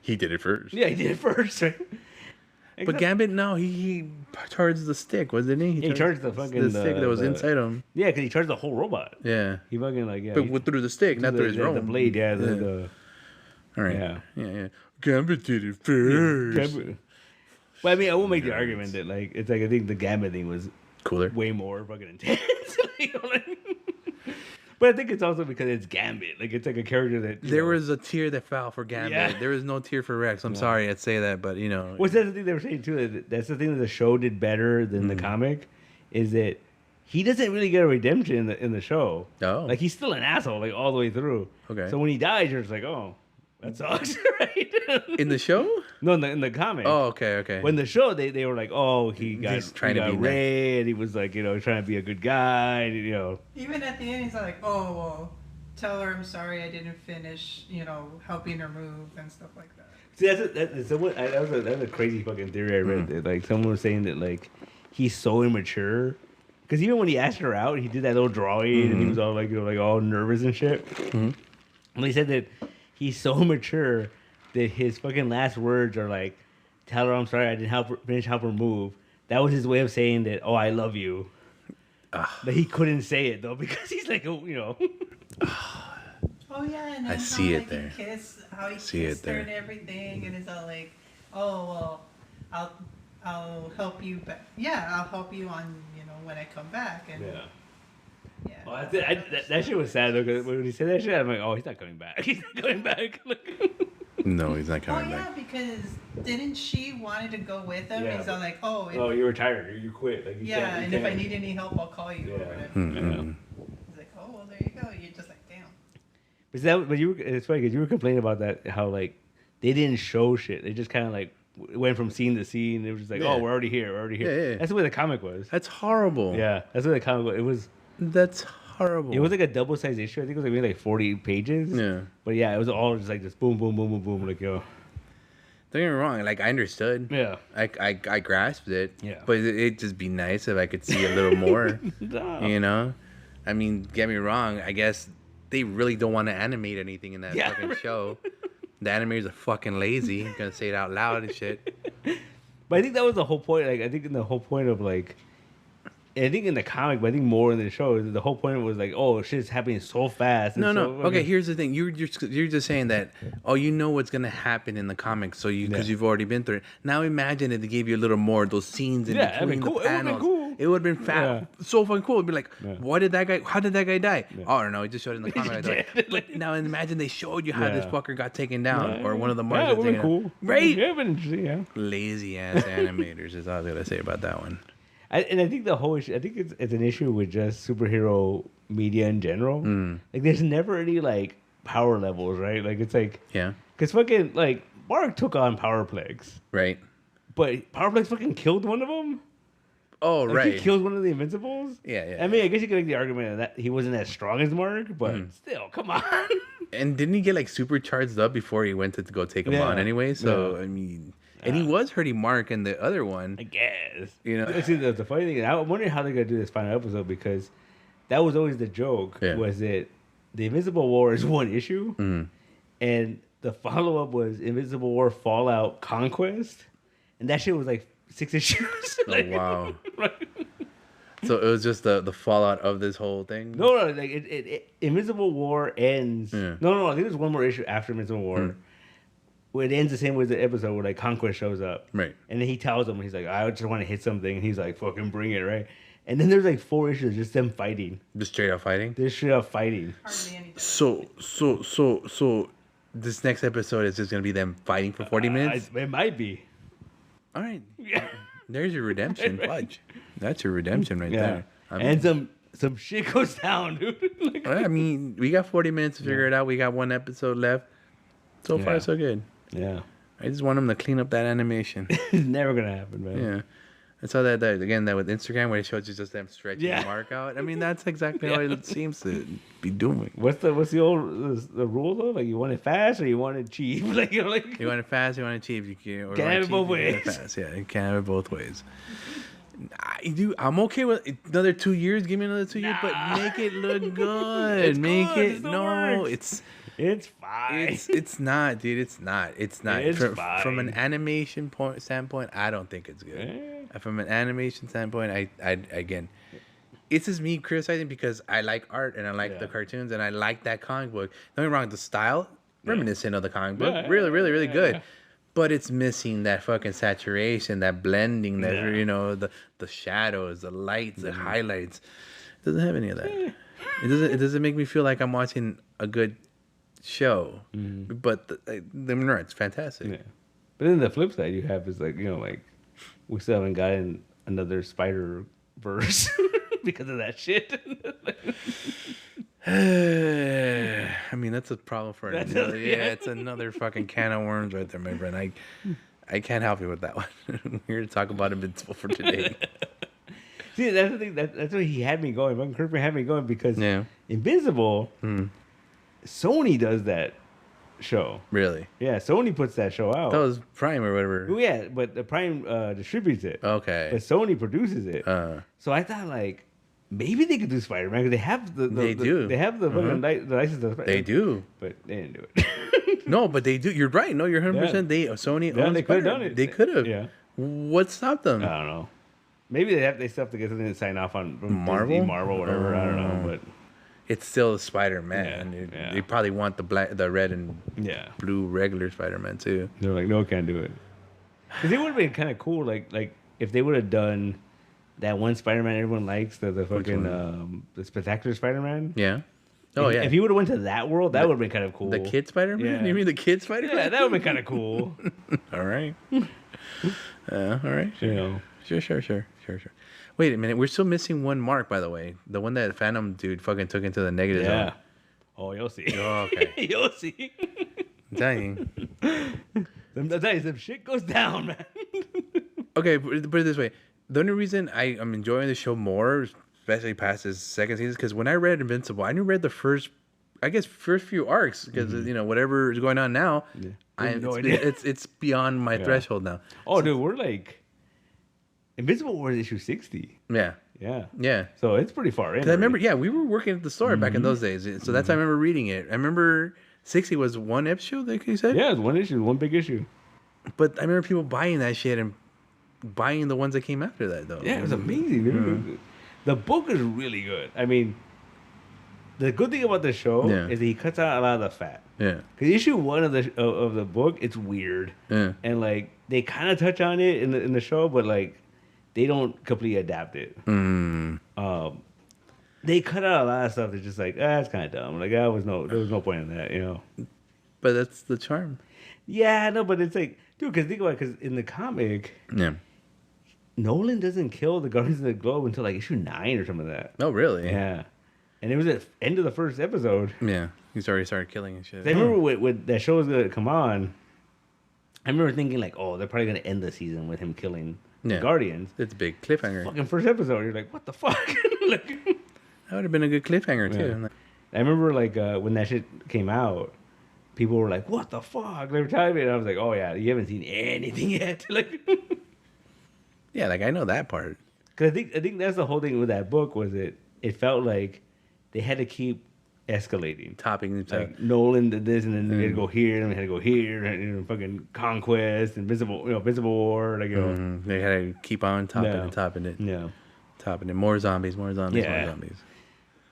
He did it first. yeah, he did it first, right? But Gambit, no, he charged the stick, wasn't he? He charged the fucking stick that was inside him. Yeah, because he charged the whole robot. Yeah, He fucking like yeah. but he- through the stick, not through his the own. blade. Yeah, Yeah. All right. Yeah. Yeah. Gambit did it first. Gambit. But I mean, I will make the argument that like it's like I think the Gambit thing was Cooler. way more fucking intense. You know, like- but I think it's also because it's Gambit. Like it's like a character that you There know- was a tear that fell for Gambit. Yeah. There was no tear for Rex. I'm sorry I'd say that, but you know. Well, that's the thing they were saying too. That's the thing that the show did better than the comic, is that he doesn't really get a redemption in the show. Oh. Like he's still an asshole like all the way through. Okay. So when he dies, you're just like, oh, that sucks, right? In the show? No, in the comic. Oh, okay. When the show, they were like, oh, he got He's trying to got be Ray, and he was like, you know, trying to be a good guy, and, you know. Even at the end, he's like, "Oh well, tell her I'm sorry I didn't finish, helping her move and stuff like that." See, that was a crazy fucking theory I read. That, like someone was saying that like he's so immature. Because even when he asked her out, he did that little drawing, and he was all like, like all nervous and shit. And he said that he's so mature that his fucking last words are like, "Tell her I'm sorry I didn't finish help her move." That was his way of saying that. Oh, I love you. But he couldn't say it though because he's like, oh, Oh yeah, and then I see how, it there. How he See it kissed her there. and everything, and it's all like, "Oh well, I'll help you, but yeah, I'll help you on when I come back." And yeah. Well, that shit was sad though. Cause when he said that shit, I'm like, oh, he's not coming back. He's not coming back. No, he's not Oh coming yeah, back. because didn't she wanted to go with him? Yeah, He's all like, "Oh, if, Oh, you're retired. You quit. Like, you yeah, can't, you and if I can't. need any help, I'll call you." Or Yeah. whatever. Mm-mm. He's like, "Oh well, there you go." You're just like, "Damn." But it's funny because you were complaining about that, how like they didn't show shit. They just kind of like went from scene to scene. It was just like, Yeah. oh, we're already here. Yeah. That's the way the comic was. That's horrible. Yeah, that's what the comic was. That's horrible. It was like a double-sized issue. I think it was like maybe like 40 pages. Yeah. But yeah, it was all just like this boom, boom, boom, boom, boom. Like, yo. Don't get me wrong. Like, I understood. Yeah. I grasped it. Yeah. But it'd just be nice if I could see a little more. No. You know? I mean, get me wrong. I guess they really don't want to animate anything in that Yeah. fucking show. The animators are fucking lazy. I'm gonna say it out loud and shit. But I think that was the whole point. Like, I think in the whole point of like, I think in the comic, but I think more in the show, the whole point was like, oh, shit's happening so fast. And No, so, no. Okay, here's the thing. You're just saying that. Oh, you know what's gonna happen in the comics, so because you've already been through it. Now imagine if they gave you a little more of those scenes in between the panels. It would have been so fucking cool. It'd be like, what did that guy? How did that guy die? Yeah. Oh, I don't know. He just showed in the comic. But now imagine they showed you how this fucker got taken down, or one of the marks. Yeah, it would be cool. Right? Yeah, but interesting. Yeah. Lazy ass animators is all I gotta say about that one. And I think the whole issue, I think it's an issue with just superhero media in general. Like, there's never any, like, power levels, right? Like, it's like... Yeah. Because fucking, like, Mark took on Powerplex. Right. But Powerplex fucking killed one of them. Oh, like, right. He killed one of the Invincibles. Yeah. I mean, I guess you could make the argument that he wasn't as strong as Mark, but still, come on. And didn't he get, like, super charged up before he went to go take him on anyway? So, I mean... And he was hurting Mark in the other one. I guess. You know? See, the funny thing is, I'm wondering how they're going to do this final episode, because that was always the joke, was that the Invincible War is one issue, and the follow-up was Invincible War Fallout Conquest, and that shit was like 6 issues. Like, oh, wow. So it was just the fallout of this whole thing? No, like, Invincible War ends... No, I think there's one more issue after Invincible War. Where it ends the same way as the episode where like Conquest shows up, right? And then he tells him, he's like, "I just want to hit something," and he's like, "Fucking bring it," right? And then there's like 4 issues just them fighting, just straight up fighting. So this next episode is just gonna be them fighting for 40 minutes. It might be. All right. There's your redemption. Fudge. That's your redemption right there. And some shit goes down, dude. I mean, we got 40 minutes to figure it out. We got 1 episode left. So far, so good. Yeah. I just want them to clean up that animation. It's never going to happen, man. Yeah. I saw that again, that with Instagram, where it shows you just them stretching the mark out. I mean, that's exactly how it seems to be doing. What's the rule, though? Like, you want it fast or you want it cheap? You want it fast, you want it cheap. You can't have it both ways. Fast. Yeah, you can't have it both ways. I'm okay with another 2 years. Give me another 2 years, but make it look good. It's fine. It's not, dude. It's not. From an animation standpoint, I don't think it's good. From an animation standpoint, I again, it's just me criticizing because I like art and I like the cartoons and I like that comic book. Don't get me wrong, the style reminiscent of the comic book, really good. But it's missing that fucking saturation, that blending, that you know, the shadows, the lights, the highlights. It doesn't have any of that. It doesn't make me feel like I'm watching a good show. But it's fantastic. Yeah. But then the flip side you have is like, you know, like we still haven't gotten another Spider Verse because of that shit. I mean, that's a problem for another. It's another fucking can of worms right there, my friend. I can't help you with that one. We're here to talk about Invincible for today. See, that's the thing. That's what he had me going. Kirkman had me going because Invincible, Sony does that show. Really? Yeah, Sony puts that show out. That was Prime or whatever. Oh, yeah, but the Prime distributes it. Okay. But Sony produces it. So I thought, like, maybe they could do Spider-Man because they have They have the license of Spider-Man. They do. But they didn't do it. No, but they do. You're right. No, you're 100%. Sony owns they could have done it. They could have. Yeah. What stopped them? I don't know. Maybe they still have to get something to sign off on from Marvel? Disney, Marvel, whatever. I don't know, but it's still Spider-Man. They probably want the red and blue regular Spider-Man too. They're like, no, can't do it. Because it would have been kind of cool, like if they would have done that one Spider-Man everyone likes, the fucking the Spectacular Spider-Man. Yeah. Oh, If he would have went to that world, that would have been kind of cool. The kid Spider-Man? Yeah. You mean the kid Spider-Man? Yeah, that would have been kind of cool. All right. All right. You know. Sure. Wait a minute. We're still missing one mark, by the way. The one that Phantom dude fucking took into the negative zone. Oh, you'll see. Oh, okay. You'll see. I'm telling you. I'm telling you, some shit goes down, man. Okay, put it this way. The only reason I'm enjoying the show more, especially past this second season, is because when I read Invincible, I read the first few arcs because you know whatever is going on now, it's beyond my threshold now. Oh, dude, we're like Invincible War is issue 60. Yeah. So it's pretty far in. I remember, we were working at the store back in those days, so that's how I remember reading it. I remember 60 was one episode, like you said. Yeah, it was one issue, one big issue. But I remember people buying that shit and buying the ones that came after that, though. Yeah, it was amazing, dude. The book is really good. I mean, the good thing about the show is that he cuts out a lot of the fat. Yeah. Because issue 1 of the book, it's weird. Yeah. And like they kind of touch on it in the show, but like they don't completely adapt it. They cut out a lot of stuff that's just like, it's kind of dumb. Like there was no point in that, you know. But that's the charm. Yeah, no, but it's like, dude, because think about it, because in the comic, Nolan doesn't kill the Guardians of the Globe until like issue 9 or something like that. Oh, really? Yeah. And it was at the end of the first episode. Yeah. He's already started killing and shit. I remember when that show was going to come on, I remember thinking like, oh, they're probably going to end the season with him killing the Guardians. It's a big cliffhanger. Fucking first episode, you're like, what the fuck? Like, that would have been a good cliffhanger, too. Yeah. I remember like when that shit came out, people were like, what the fuck? They were telling me, and I was like, oh yeah, you haven't seen anything yet. Like, yeah, like I know that part. Because I think that's the whole thing with that book was it felt like they had to keep escalating. Topping. Like Nolan did this, and then we had to go here, and we had to go here, and you know, fucking Conquest, Invincible War, like, you know. They had to keep on topping it, topping it. Yeah. Topping it. More zombies, more zombies, more zombies.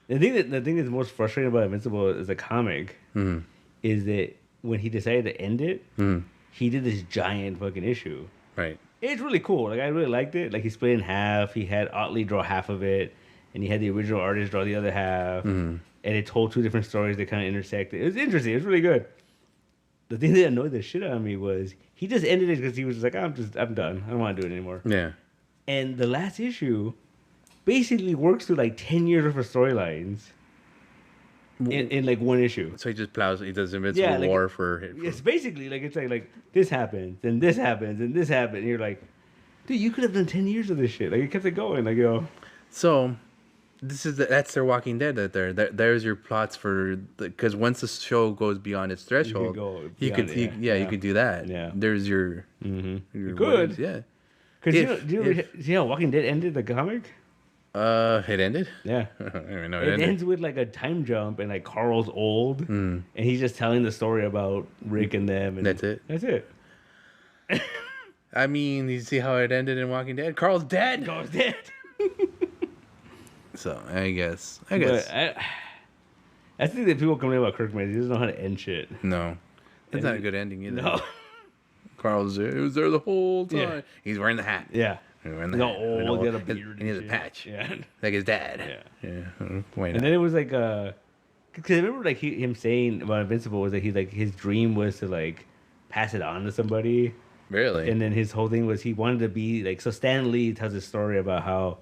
The thing that's most frustrating about Invincible as a comic is that when he decided to end it, he did this giant fucking issue. Right. It's really cool. Like I really liked it. Like he split it in half. He had Otley draw half of it, and he had the original artist draw the other half. And it told two different stories that kind of intersected. It was interesting. It was really good. The thing that annoyed the shit out of me was he just ended it because he was just like, I'm done. I don't want to do it anymore. Yeah. And the last issue basically works through like 10 years worth of storylines in like one issue. So he just plows. He does Invincible War for. It's basically like it's like this happens and this happens and this happens. And you're like, dude, you could have done 10 years of this shit. Like it kept it going. Like, yo. So that's their Walking Dead. There's your plots for because once the show goes beyond its threshold, you could do that. Yeah. There's your. Good. Yeah. Because you know how Walking Dead ended the comic? It ended? Yeah. I don't even know it ends with like a time jump and like Carl's old and he's just telling the story about Rick and them. And that's it? That's it. I mean, you see how it ended in Walking Dead? Carl's dead! Carl's dead! So, I guess. I think that people complain about Kirkman. He doesn't know how to end shit. No. That's not a good ending either. No. Carl's there. He was there the whole time. Yeah. He's wearing the hat. Yeah. He's wearing the hat. Old, got a beard. And he has a patch. Yeah. Like his dad. Yeah. Why not? And then it was like, because I remember like him saying about Invincible was that his dream was to like pass it on to somebody. Really? And then his whole thing was he wanted to be like, so Stan Lee tells a story about how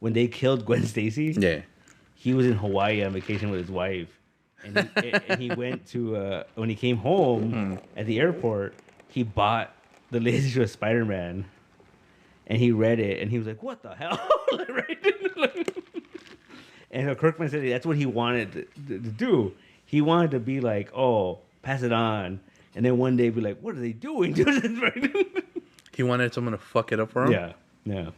when they killed Gwen Stacy, he was in Hawaii on vacation with his wife. And he went to, when he came home at the airport, he bought the latest issue of Spider-Man. And he read it, and he was like, what the hell? And so Kirkman said that's what he wanted to do. He wanted to be like, oh, pass it on. And then one day be like, what are they doing? He wanted someone to fuck it up for him? Yeah. Yeah.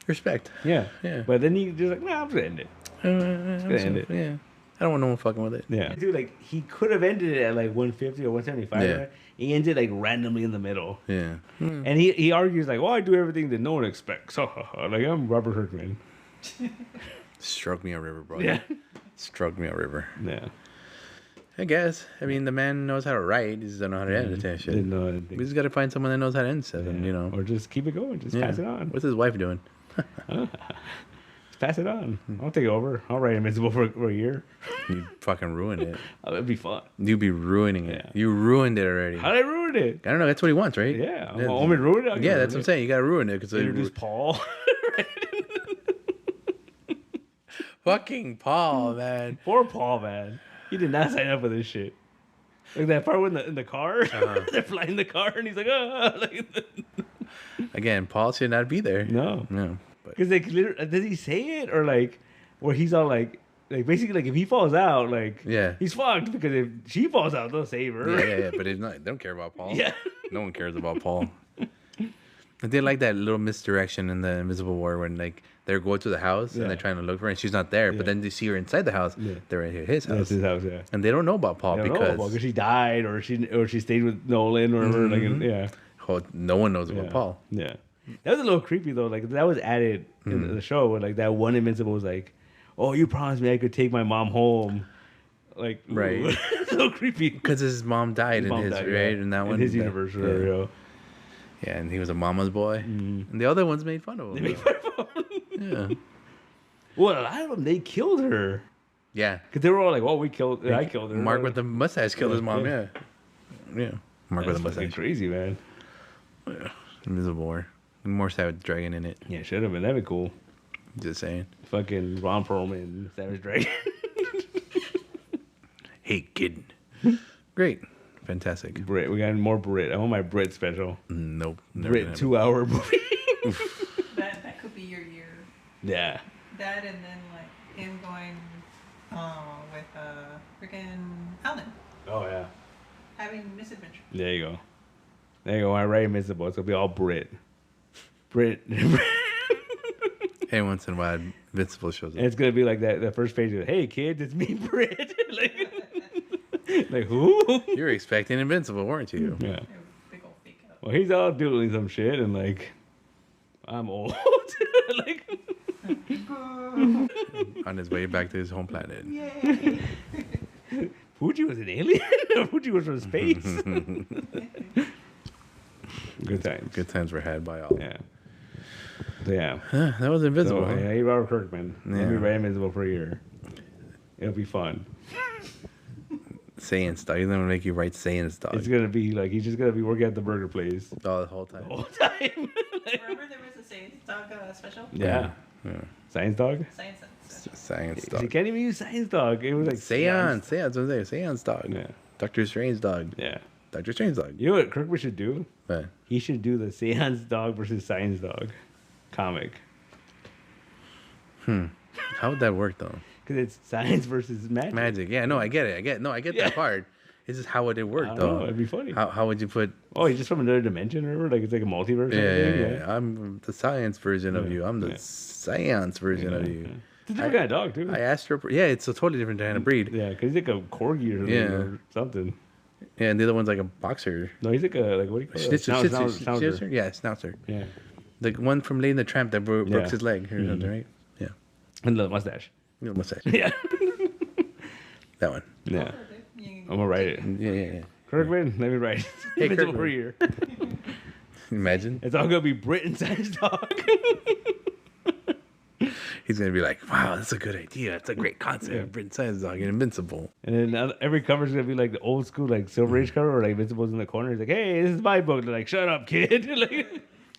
Respect. Yeah. Yeah. But then he just like, nah, I'm just going to end it. I'm gonna end it. Yeah. I don't want no one fucking with it. Yeah. Dude, like, he could have ended it at like 150 or 175. Yeah. Right? He ended like randomly in the middle. Yeah. And he argues like, well, I do everything that no one expects. Like, I'm Robert Kirkman. Stroke me a river, bro. Yeah. Stroke me a river. Yeah. I guess. I mean, the man knows how to write. He just doesn't know how to edit that shit. Didn't know anything. We just got to find someone that knows how to edit stuff, and, you know. Or just keep it going. Just pass it on. What's his wife doing? Just pass it on. I'll take it over. I'll write Invincible for a year. You fucking ruined it. Oh, it'd be fun. You'd be ruining it. Yeah. You ruined it already. How did I ruin it? I don't know. That's what he wants, right? Yeah. Want me to ruin it? Yeah, that's what I'm saying. You got to ruin it. Cause introduce Paul. Fucking Paul, man. Poor Paul, man. He did not sign up for this shit. Like that part when in the car, they're flying the car, and he's like, Again, Paul should not be there. No. But because like, does he say it or like, where he's all like basically like if he falls out, like he's fucked because if she falls out, they'll save her. Yeah. But it's not. They don't care about Paul. Yeah. No one cares about Paul. I did like that little misdirection in the Invisible War when like they're going to the house and they're trying to look for her and she's not there, but then they see her inside the house. Yeah. They're right here, his house. That's his house, yeah. And they don't know about Paul because she died or she stayed with Nolan or whatever. Like, yeah. No one knows about Paul. Yeah. That was a little creepy though. Like that was added in the show. Where, like that one Invincible was like, "Oh, you promised me I could take my mom home." Like, Right. so creepy. Because his mom died in his, right? In that one. In his universe, yeah. Yeah, and he was a mama's boy. And the other ones made fun of him. They made fun of him. Yeah. Well, a lot of them, they killed her. Yeah. Because they were all like, "Well, I killed her." Mark with the mustache killed his mom. Yeah. Yeah. Mark with the That's fucking mustache. crazy, man. Yeah. Invisible War. More Savage Dragon in it. Yeah, should have been. That'd be cool. Just saying. Fucking Ron Perlman, Savage Dragon. Hey, kid. Great. Fantastic. Brit. We got more Brit. I want my Brit special. Nope. Never Brit gonna 2-hour movie. That could be your year. Yeah. That and then like him going with freaking Alan Oh, yeah. having misadventure. There you go. There you go. I write Invincible. It's going to be all Brit. Brit. Hey, once in a while, Invincible shows up. And it's gonna be like that. The first page is, "Hey kids, it's me, Brit." like who? You were expecting Invincible, weren't you? Yeah. Big old fake out. Well, he's all doing some shit, and like, I'm old. like, On his way back to his home planet. Yay! Fuji was an alien. Fuji was from space. Good times. Good times were had by all. Yeah. So, yeah. That was Invincible. So, Huh? yeah, Robert Kirkman. Let me Yeah. write Invincible for a year. It'll be fun. Saiyan stuff. He's gonna make you write Saiyan stuff It's gonna be like he's just gonna be working at the burger place the whole time. the whole time. Remember there was a Science Dog special? Yeah. Science dog. Science special. Science You stuff. can't even use science dog. It was like Seance. That's what I'm saying. Seance dog. Yeah. Doctor Strange dog. Yeah. Doctor Strange dog. You know what Kirkman should do? But He should do the Seance Dog versus Science Dog comic. how would that work though? Because it's science versus magic. Magic. Yeah, no, I get it. I get Yeah. that part. It's just how would it work I don't though? know, it'd be funny. How would you put Oh, he's just from another dimension or whatever? Like it's like a multiverse? yeah. I'm the science version of Yeah, you. I'm the yeah. science version of you. It's a different kind of dog, too. I asked her. Yeah, it's a totally different kind of breed. Yeah, because he's like a corgi or something. Yeah, and the other one's like a boxer. No, he's like a, like, what do you call it? Schnitzer? Yeah, Schnauzer. Yeah. The one from Lady and the Tramp that broke Yeah. his leg or something, right? Yeah. And the mustache. Little mustache. Yeah. That one. Yeah. You- I'm going to write it. Yeah. Kirkman, let me write it. Hey, Invincible Kirkman. for a year. Imagine. It's all going to be Brit and Science Dog. He's going to be like, wow, that's a good idea. It's a great concept. Yeah. Britain Science Dog and Invincible. And then every cover is gonna be like the old school, like Silver Age cover, or like Invincible's in the corner. He's like, "Hey, this is my book." They're like, "Shut up, kid! like,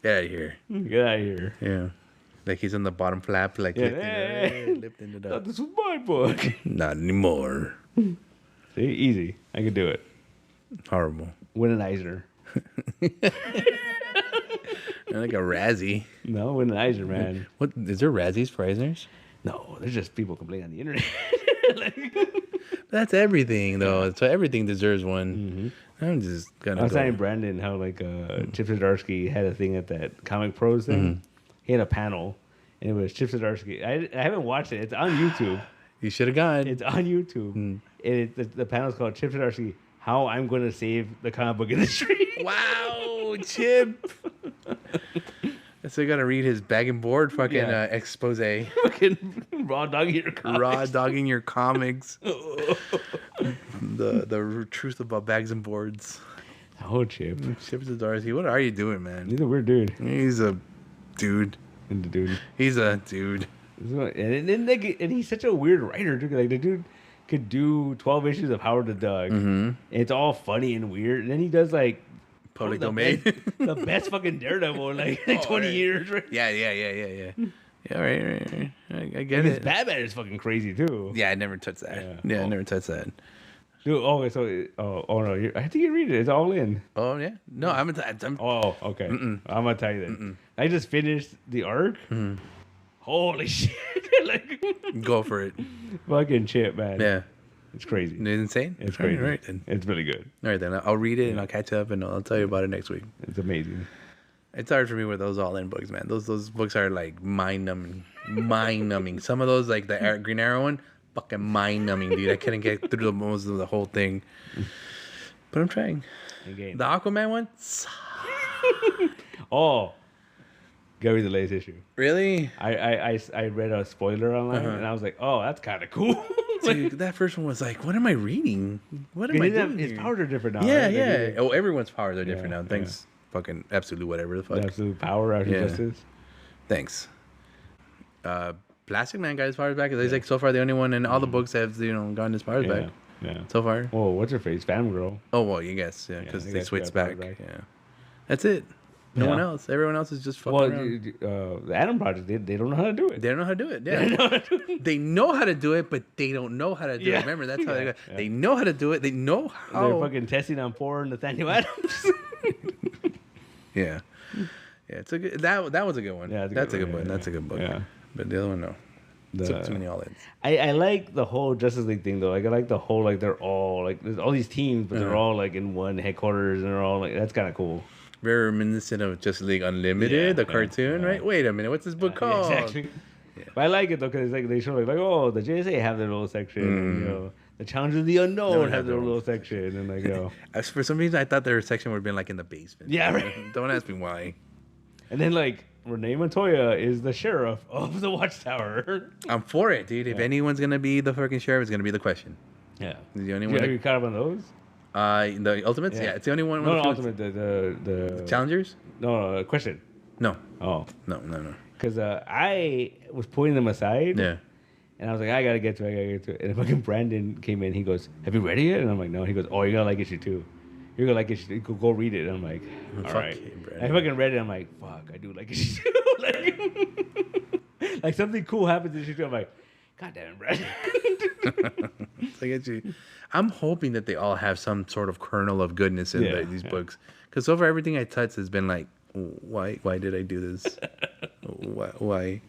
Get out of here. get out of here!" Yeah. Like he's on the bottom flap, like Yeah, lifting it Thought up. this was my book. Not anymore. See, easy. I could do it. Horrible. Win an Eisner. Like a Razzie. No, win an Eisner, man. What is there Razzies for Eisners? No, there's just people complaining on the internet. That's everything though. So everything deserves one. I'm just gonna I was go. telling Brandon how like Chip Zdarsky had a thing at that Comic Pros thing. He had a panel, and it was Chip Zdarsky. I haven't watched it. It's on YouTube. You should have gone. It's on YouTube. And the panel's called Chip Zdarsky, How I'm Going to Save the Comic Book Industry. Wow, Chip. So you gotta read his bag and board fucking Yeah. expose. Fucking raw dogging your comics. Raw dogging your comics. the truth about bags and boards. Oh, Chip. Chip Zdarsky, what are you doing, man? He's a weird dude. He's a dude. And the dude. He's a dude. And then like, and he's such a weird writer, too. Like, the dude could do 12 issues of Howard the Duck. And it's all funny and weird. And then he does, like, Public the domain. the best fucking Daredevil in like 20 right. years, right? Yeah. Yeah, right. I get And his it. Batman is fucking crazy, too. Yeah, I never touched that. Yeah. Yeah, I Oh. never touched that. Dude, oh, so, no, I think you read it. It's all in. Oh yeah, no, I'm. Oh, okay. I'm gonna tell you then. I just finished the arc. Holy shit! like, Go for it. fucking Chip, man. Yeah, It's crazy. it's insane. It's All crazy. right then. It's really good. All right then. I'll read it and I'll catch up and I'll tell you about it next week. It's amazing. It's hard for me with those all-in books, man. Those books are like mind-numbing. Some of those, like the Green Arrow one, fucking mind-numbing, dude. I couldn't get through most of the whole thing, but I'm trying. Again. The Aquaman one, Oh, Gotta read the latest issue. Really? I read a spoiler online and I was like, oh, that's kind of cool. Dude, that first one was like, what am I reading? What am I doing His here? powers are different now. Yeah, right? yeah. Like, Oh, everyone's powers are different Yeah, now. Thanks, fucking absolute whatever the fuck. absolute power, absolute Yeah. justice. Thanks. Plastic Man got his powers back. He's like so far the only one in all the books that have gotten his powers Yeah, back yeah. so far. Oh, what's her face? Fangirl. Oh well, you guess Yeah, because they they got switched powers back. back. Yeah, that's it. No Yeah. one else. Everyone else is just fucking Well, around. the Atom Project, they don't know how to do it. They don't know how to do it. Yeah, they know how to do it, but they don't know how to do Yeah. it. Remember, that's how they go. Yeah. They know how to do it. They know how. They're fucking testing on poor Nathaniel Adams. Yeah, yeah. It's a good. That was a good one. Yeah, that's a good one. yeah, That's a good book. yeah. But the other one, no. Too many all-ins. I like the whole Justice League thing though. Like I like the whole like they're all like there's all these teams, but they're all like in one headquarters and they're all like that's kind of cool. Very reminiscent of Justice League Unlimited, Yeah, the yeah, cartoon, yeah. right? Wait a minute, what's this book Yeah, called? exactly. But I like it though because like they show like oh the JSA have their little section, and, the Challenge of the Unknown have their little section, and like As for some reason, I thought their section would have been like in the basement. Yeah, right. Don't ask me why. and then like Renee Montoya is the sheriff of the Watchtower. I'm for it, dude. If anyone's gonna be the fucking sheriff, it's gonna be the Question. Yeah, He's the only have one. you caught up on those? The Ultimates. Yeah, it's the only one. No, with Ultimate the Challengers. no Question. No, Oh, no. because I was putting them aside. Yeah. And I was like, I gotta get to it. And fucking Brandon came in. He goes, "Have you read it yet?" And I'm like, "No." He goes, "Oh, you're gonna like issue 2. You're gonna like issue 2. Go read it." And I'm like, "All Fuck right." you, I Brandon. fucking read it. I'm like, "Fuck, I do like issue 2." like something cool happens in issue 2. I'm like, "God damn it, Brandon." I'm hoping that they all have some sort of kernel of goodness in these books, because so far everything I touch has been like, why did I do this? Why?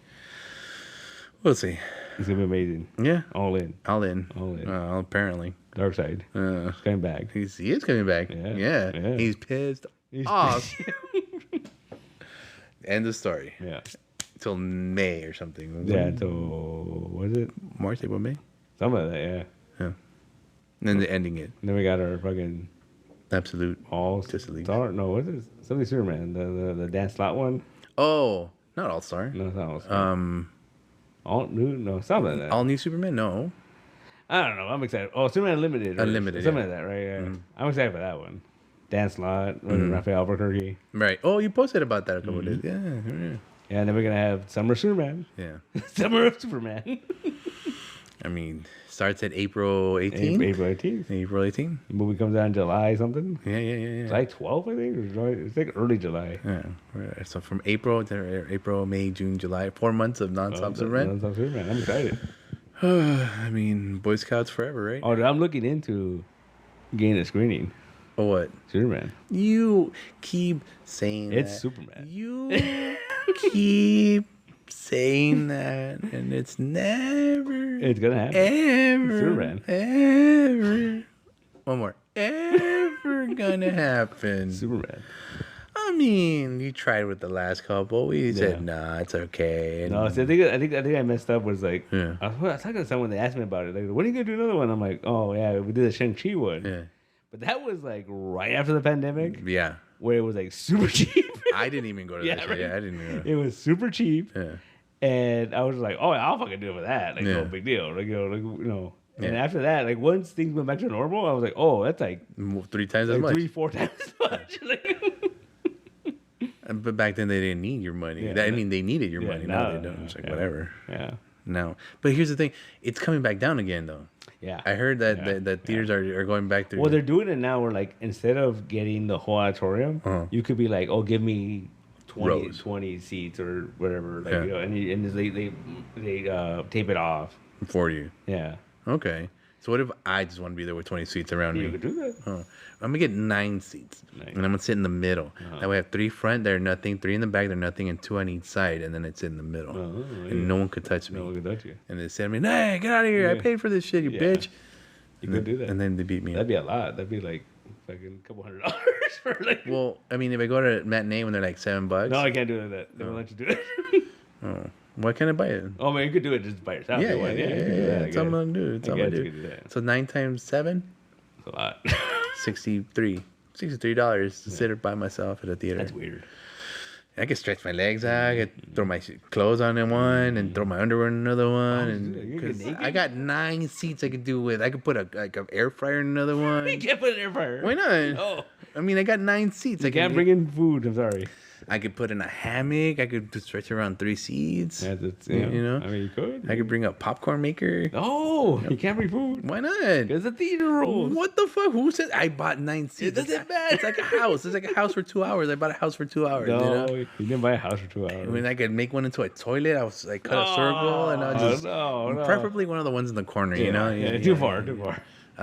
We'll see. It's gonna be amazing. Yeah, All in. all in. All in. Apparently, Dark Side. It's coming back. he is coming back. Yeah. Yeah. He's pissed He's off. End of story. Yeah. Till May or something. Yeah. So what is it? March, April, May. Something like that. Yeah. And then they're ending it. And then we got our fucking Absolute. all Justice League. star. No, what is it? Something Superman. The Dan Slott one. Oh, not All Star. No, it's not all Superman. All new. No, something like that. All New Superman. No. I don't know. I'm excited. Oh, Superman Unlimited. Unlimited, Something yeah. like that, right? Yeah. I'm excited for that one. Dan Slott, Raphael Albuquerque. Right. Oh, you posted about that a couple of days. Yeah. Yeah, and then we're going to have Summer Superman. Yeah. Summer of Superman. I mean, starts at April 18th. April 18th. April 18th. The movie comes out in July something. Yeah. July 12th, I think. Or July, it's like early July. Yeah. Right. So from April to April, May, June, July, 4 months of nonstop Superman. Non-stop Superman. I'm excited. I mean, Boy Scouts forever, right? Oh, I'm looking into getting a screening. Or what? Superman. You keep saying It's that. Superman. You keep saying that, and it's never, It's going to happen. ever, Superman. ever, one more, ever gonna happen. Superman. I mean, you tried with the last couple. We said, nah, it's okay. And No, see, I think I messed up. Was like, Yeah. I was talking to someone. They asked me about it. Like, when are you gonna do another one? I'm like, oh yeah, we did the Shang-Chi one. Yeah. But that was like right after the pandemic, Yeah. where it was like super cheap. I didn't even go to Yeah, that shit. right. Yeah, I didn't even go. It was super cheap, Yeah. and I was like, oh, I'll fucking do it for that. Like, Yeah. no big deal. Like, you know. And Yeah. after that, like once things went back to normal, I was like, oh, that's like, 3 times as much. 3-4 times as much. But back then, they didn't need your money. Yeah. I mean, they needed your Yeah, money. Now they no, don't. It's like, yeah. whatever. Yeah. No. But here's the thing. It's coming back down again, though. Yeah. I heard that Yeah. that theaters are going back to. Well, they're doing it now where, like, instead of getting the whole auditorium, you could be like, oh, give me 20 seats or whatever. Like, Yeah. you know, and they tape it off. for you. Yeah. Okay. So what if I just want to be there with 20 seats around You me? could do that. I'm gonna get 9 seats, Nice. and I'm gonna sit in the middle. That way, I have 3 front, they're nothing. 3 in the back, they're nothing, and 2 on each side, and then it's in the middle, and no one could touch me. No one could touch you. And they said to me, "Hey, get out of here! I Yeah. paid for this shit, you Yeah. bitch." You And could then- do that. And then they beat me up. That'd be a lot. That'd be like fucking a couple $100 for like. Well, I mean, if I go to matinee when they're like $7, No, I can't do that. They won't let you do it. oh, why can't I buy it? Oh man, you could do it just by yourself. Yeah, You want- yeah. you could do that, I It's all I'm guess. gonna do. It's I all I'm guess gonna you do. could do that. So 9 times 7, It's a lot. $63 to sit by myself at a theater. That's weird. I could stretch my legs out. I could throw my clothes on in one and throw my underwear in another one. And you're 'cause naked? I got 9 seats I could do with. I could put a air fryer in another one. You can't put an air fryer. Why not? Oh. I mean, I got 9 seats. You can't bring in food. I'm sorry. I could put in a hammock. I could just stretch around 3 seats. Yeah, that's, You know? I mean, you could. I could bring a popcorn maker. Oh, you can't bring food. Why not? It's a theater rules. What the fuck? Who said I bought 9 seats? doesn't matter. It's like a house. It's like a house for 2 hours. I bought a house for 2 hours. No, You know? you didn't buy a house for 2 hours. I mean, I could make one into a toilet. I was like cut a circle and I just no. preferably one of the ones in the corner. You know? Yeah, too far. I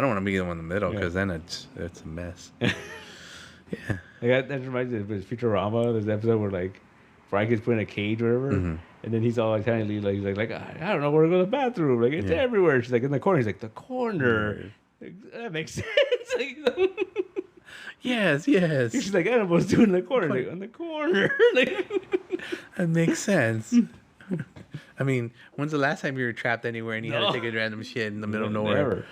don't want to be the one in the middle because then it's a mess. Yeah. Like, that reminds me of Futurama. There's an episode where like Frank is put in a cage or whatever, and then he's all like tiny, like I don't know where to go to the bathroom. Like it's everywhere. She's like in the corner. He's like the corner. Like, that makes sense. Like, Yes. she's like animals doing in the corner. Like in the corner. Like That makes sense. I mean, when's the last time you were trapped anywhere and you had to take a random shit in the middle of nowhere? Never.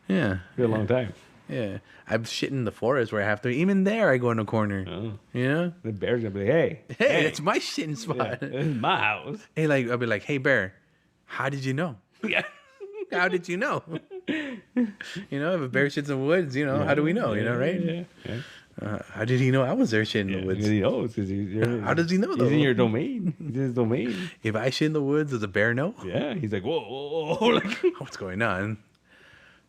Yeah. For a long time. Yeah. I've shit in the forest where I have to. Even there, I go in the corner. Oh. You know? The bear's gonna be like, Hey, that's my shitting yeah, spot. this is my house. Hey, like I'll be like, hey, bear, how did you know? Yeah. How did you know? You know, if a bear shits in the woods, you know, how do we know? You know, right? Yeah. How did he know I was there shitting in the woods? Because he knows. Because How does he know, though? He's in your domain. He's in his domain. If I shit in the woods, does a bear know? Yeah. He's like, whoa. Like, What's going on?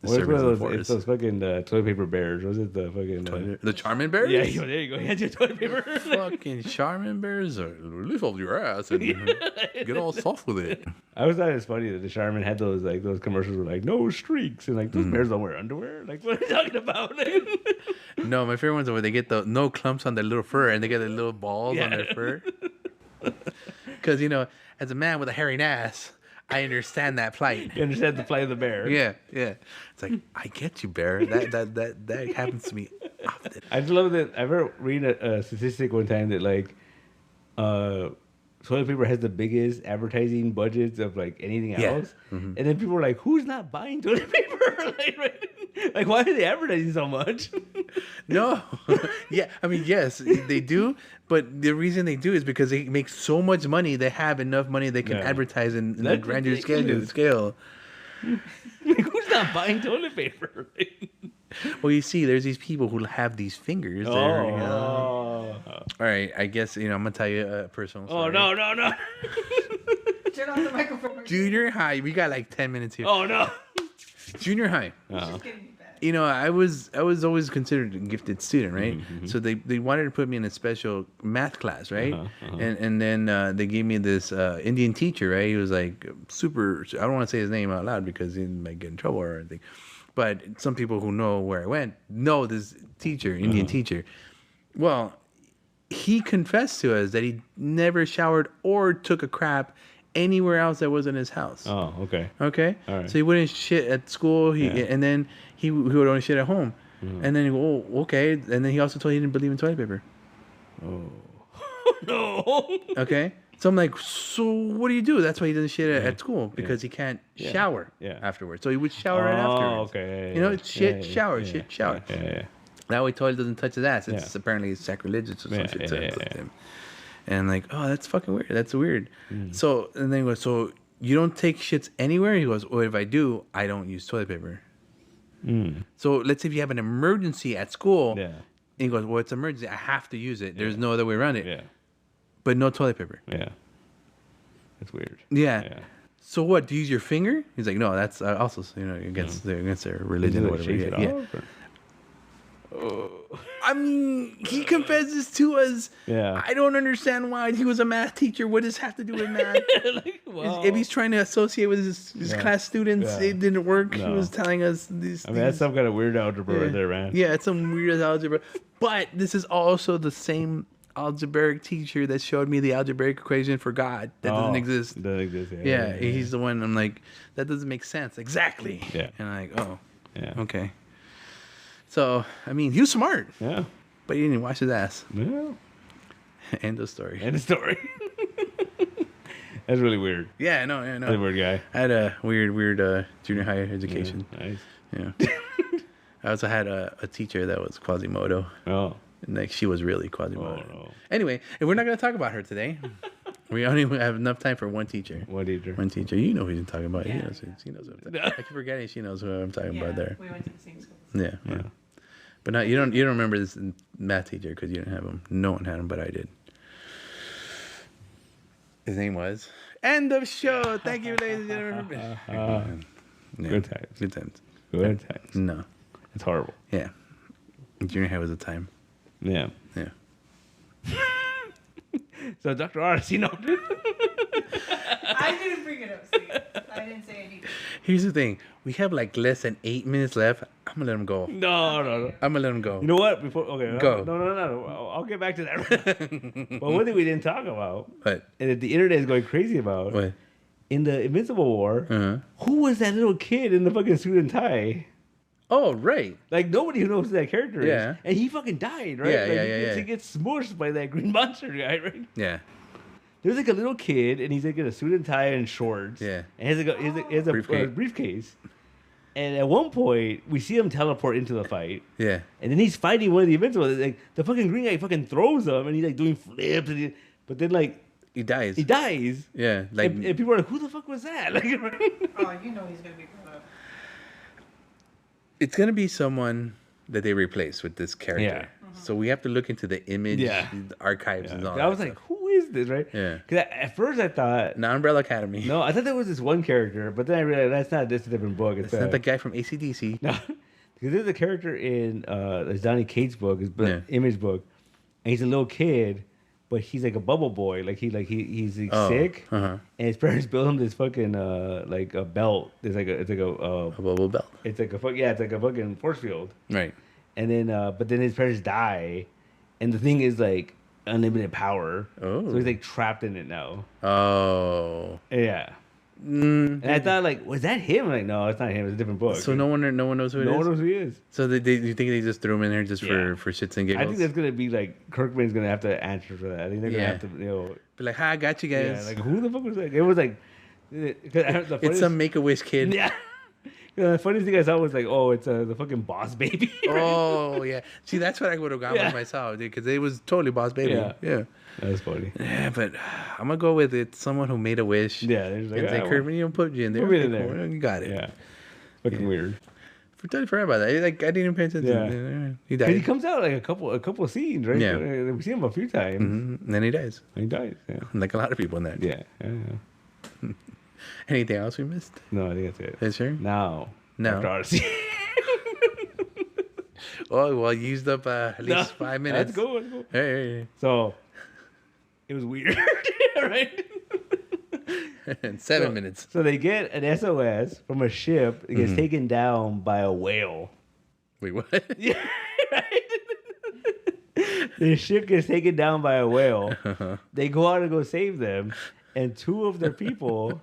The what is one servants of of the those? It's forest. those fucking toilet paper bears. Was it the fucking? The Charmin bears? Yeah, there you go. Yeah, just toilet paper. Fucking Charmin bears are lift off your ass and get all soft with it. I always thought it's funny that the Charmin had those commercials were like no streaks and like those bears don't wear underwear. Like what are you talking about? No, my favorite ones are where they get the no clumps on their little fur and they get the little balls on their fur. Because, you know, as a man with a hairy ass, I understand that plight. You understand the plight of the bear? Yeah. It's like, I get you, bear. That happens to me often. I just love that. I ever read a statistic one time that like, toilet paper has the biggest advertising budgets of like anything else, and then people were like, "Who's not buying toilet paper? like, why are they advertising so much?" No. Yeah, I mean, yes, they do. But the reason they do is because they make so much money, they have enough money they can advertise in a grander scale. Like, who's not buying toilet paper? Well, you see, there's these people who have these fingers. You know? All right, I guess, you know, I'm going to tell you a personal story. Oh, no. Turn on the microphone. Junior high, we got like 10 minutes here. Oh, no. Junior high. Just getting me back. You know, I was always considered a gifted student, right? So they wanted to put me in a special math class, right? And then they gave me this Indian teacher, right? He was like super. I don't want to say his name out loud because he might get in trouble or anything. But some people who know where I went know this teacher, Indian teacher. Well, he confessed to us that he never showered or took a crap anywhere else that wasn't his house. Oh, okay. Okay. All right. So he wouldn't shit at school. And then he would only shit at home. And then he go, oh, okay. And then he also told he didn't believe in toilet paper. Oh. No. Okay. So I'm like, so what do you do? That's why he doesn't shit at school because he can't shower afterwards. So he would shower right afterwards. Okay. You know, it's shit, shower, shit, shower. Yeah. That way toilet doesn't touch his ass. It's apparently sacrilegious or some shit to him. And like, oh, that's fucking weird. That's weird. So, and then he goes, so you don't take shits anywhere? He goes, well, if I do, I don't use toilet paper. So let's say if you have an emergency at school. Yeah. And he goes, well, it's emergency. I have to use it. There's no other way around it. Yeah. But no toilet paper. Yeah. That's weird. Yeah. So what? Do you use your finger? He's like, no, that's also, you know, against their religion or whatever. Yeah. I mean, he confesses to us. Yeah. I don't understand why he was a math teacher. What does have to do with math? If he's trying to associate with his class students, it didn't work. No. He was telling us these. I mean, that's some kind of weird algebra right there, man. Yeah, it's some weird algebra. But this is also the same algebraic teacher that showed me the algebraic equation for God that doesn't exist. Doesn't exist. Yeah, he's the one. I'm like, that doesn't make sense. Exactly. Yeah. And I'm like, oh, yeah, okay. So I mean, he was smart. Yeah. But he didn't wash his ass. Yeah. End of story. End of story. That's really weird. Yeah, no. That's a weird guy. I had a weird junior high education. Yeah, nice. Yeah. I also had a teacher that was Quasimodo. Oh. And like she was really Quasimodo. Oh, no. Anyway, and we're not going to talk about her today. We only have enough time for one teacher. One teacher. One teacher. You know who you're talking about. Yeah, She knows what I'm talking. I keep forgetting she knows who I'm talking about there. we went to the same school. Yeah. But not you don't remember this math teacher because you didn't have him. No one had him, but I did. His name was. End of show. Thank you, ladies and gentlemen. Good times. Good times. Good times. No. It's horrible. Yeah. Junior high was a time. Yeah. Yeah. So Dr. Odessey, no. I didn't bring it up, Steve. I didn't say anything. Here's the thing. We have like less than 8 minutes left. I'm gonna let him go. No. I'm gonna let him go. You know what? Before Go. No. I'll get back to that. But one thing we didn't talk about, What? and that the internet is going crazy about, What? in the Invincible War, Uh-huh. who was that little kid in the fucking suit and tie? Oh, right. Like, nobody who knows who that character Yeah. is. And he fucking died, right? Yeah, like, yeah. He gets smushed by that green monster guy, right? Yeah. There's like a little kid, and he's like in a suit and tie and shorts. Yeah. And he has a briefcase. And at one point, we see him teleport into the fight. Yeah. And then he's fighting one of the Invincibles. Like, the fucking green guy fucking throws him, and he's like doing flips. But then, like, He dies. he dies. Yeah. Like And people are like, who the fuck was that? Like, right? Oh, you know he's gonna be grown up. it's gonna be someone that they replace with this character. Yeah. So we have to look into the image Yeah. the archives and all I that was like, stuff. who is this, right? Yeah. Because at first I thought, Not Umbrella Academy. no, I thought there was this one character, but then I realized that's not this, a different book. It's not the guy from ACDC. No, because there's a character in Donny Cates' book, his image book, and he's a little kid, but he's like a bubble boy. Like he's sick, Uh-huh. and his parents built him this fucking like a belt. It's like a A bubble belt. it's like a fucking force field. Right. And then but then his parents die, and the thing is like unlimited power. Oh. So he's like trapped in it now. Oh. Yeah. Mm. And I thought like, was that him? I'm like, no, it's not him. It's a different book. So no one knows who it is? no one knows who he is. So you think they just threw him in there just Yeah. for shits and giggles? I think that's gonna be like Kirkman's gonna have to answer for that. I think they're gonna Yeah. have to, Be like, hi, I got you yeah, guys. like who the fuck was that? It was like, It's some Make-A-Wish kid. yeah. The funniest thing I saw was like, oh, it's the fucking Boss Baby. Oh, yeah. See, that's what I would have gone Yeah. with myself, dude, because it was totally Boss Baby. Yeah. Yeah. That was funny. Yeah, but I'm going to go with it. Someone who made a wish. Yeah, there's like, And say, Kirkman, you put you in there. Put me in Okay, there. cool. You got it. Yeah, fucking weird. I totally forgot about that. Like, I didn't even pay attention. Yeah. He Because he died. comes out like a couple of scenes, right? Yeah. We see him a few times. Mhm. And then he dies. And he dies. Yeah. Like a lot of people in that. Yeah. Anything else we missed? No, I think that's it. Yes, sir? Now, No. Dr. Odessey. Oh, well, used up at least 5 minutes. Let's go. Hey. So, it was weird, right? 7 minutes. So they get an SOS from a ship that gets taken down by a whale. Wait, what? Yeah, right? The ship gets taken down by a whale. They go out and go save them, and two of their people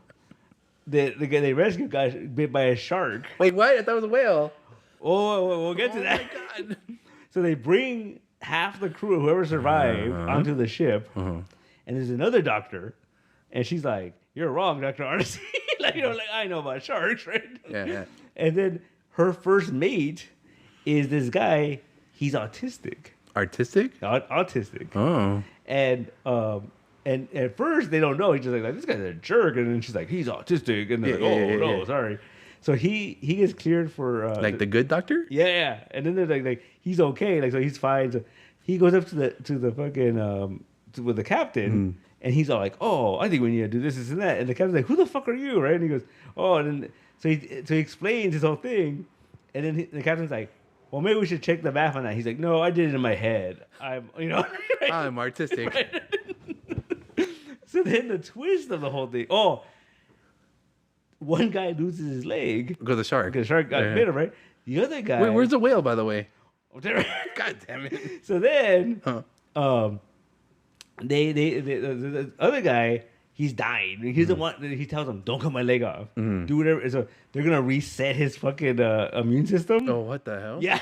that they rescue got bit by a shark. Wait, what? I thought it was a whale. Oh, we'll get to that. My God. So they bring half the crew, whoever survived, onto the ship, and there's another doctor, and she's like, "You're wrong, Dr. Odessey." like I know about sharks, right? Yeah. And then her first mate is this guy. He's autistic. Artistic? Autistic. Oh. And at first they don't know. He's just like this guy's a jerk. And then she's like, he's autistic. And they're like, no, sorry. So he gets cleared for Like the good doctor? yeah. And then they're like he's okay. Like so he's fine. So he goes up to the fucking with the captain. And he's all like, oh, I think we need to do this and that. And the captain's like, who the fuck are you, right? And he goes, oh, and then so he explains his whole thing. And then the captain's like, well, maybe we should check the math on that. He's like, no, I did it in my head. I'm. Right? I'm artistic. Right. So then the twist of the whole thing. Oh, one guy loses his leg Because the shark. because the shark got bit him, right? The other guy. Wait, where's the whale, by the way? God God damn it. So then, Huh. the other guy, he's dying. He's the one. He tells him, "Don't cut my leg off. Do whatever." So they're gonna reset his fucking immune system. Oh, what the hell? Yeah,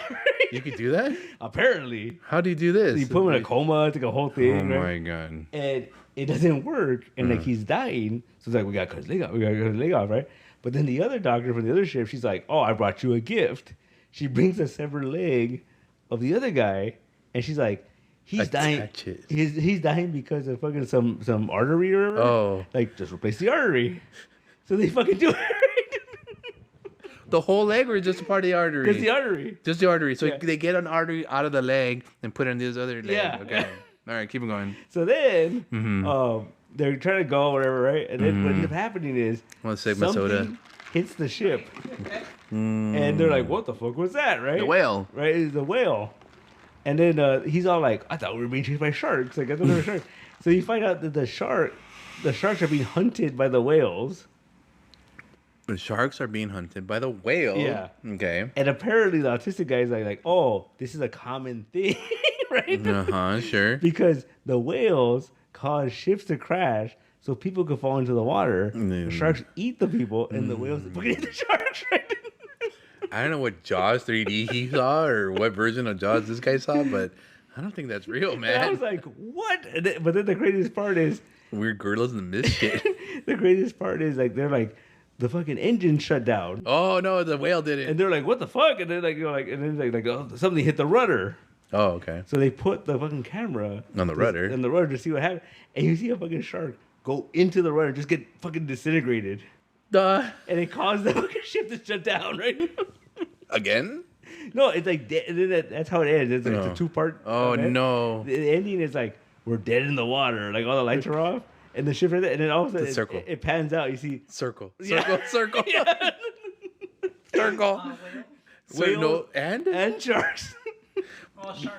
You could do that? apparently. How do you do this? You put him in a coma. It's like a whole Oh, thing. my right? God. And it doesn't work, and like he's dying. So it's like we gotta cut his leg off. We gotta cut his leg off, right? But then the other doctor from the other ship, she's like, "Oh, I brought you a gift." She brings a severed leg of the other guy, and she's like, he's dying. Attach it. He's dying because of fucking some artery or whatever. Oh. Like, just replace the artery. So they fucking do it. The whole leg or just a part of the artery? Just the artery. Just the artery. So Yeah. they get an artery out of the leg and put it in this other leg. Yeah. Okay. All right, keep it going. So then, Mm-hmm. they're trying to go, whatever, right? And then what ends up happening is One segment soda. something hits the ship. And they're like, what the fuck was that, right? The whale. Right? It's the whale. And then he's all like, I thought we were being chased by sharks. Like, I thought they were sharks. So you find out that the sharks are being hunted by the whales. The sharks are being hunted by the whale. Yeah. Okay. And apparently the autistic guy is like, oh, this is a common thing, right? Uh-huh, sure. Because the whales cause ships to crash so people could fall into the water. The sharks eat the people, and the whales fucking eat the sharks, right? I don't know what Jaws 3D he saw or what version of Jaws this guy saw, but I don't think that's real, And I was man. like, what? But then the craziest part is, Weird gorillas in the mist shit. the craziest part is, like, they're like, the fucking engine shut down. Oh, no, the whale did And it. they're like, what the fuck? And then and then oh, something hit the rudder. Oh, okay. So they put the fucking camera On the rudder. on the rudder to see what happened. And you see a fucking shark go into the rudder, just get fucking disintegrated. Duh. And it caused the fucking ship to shut down, right? Again? No, it's like, and then that's how it ends. It's like it's a 2-part. Oh, event. no. The ending is like, we're dead in the water. Like, all the lights are off. And the ship right there. And then all of a The circle. sudden, it pans out. You see Circle. Yeah. Circle. Circle. Wait, no. And? sharks.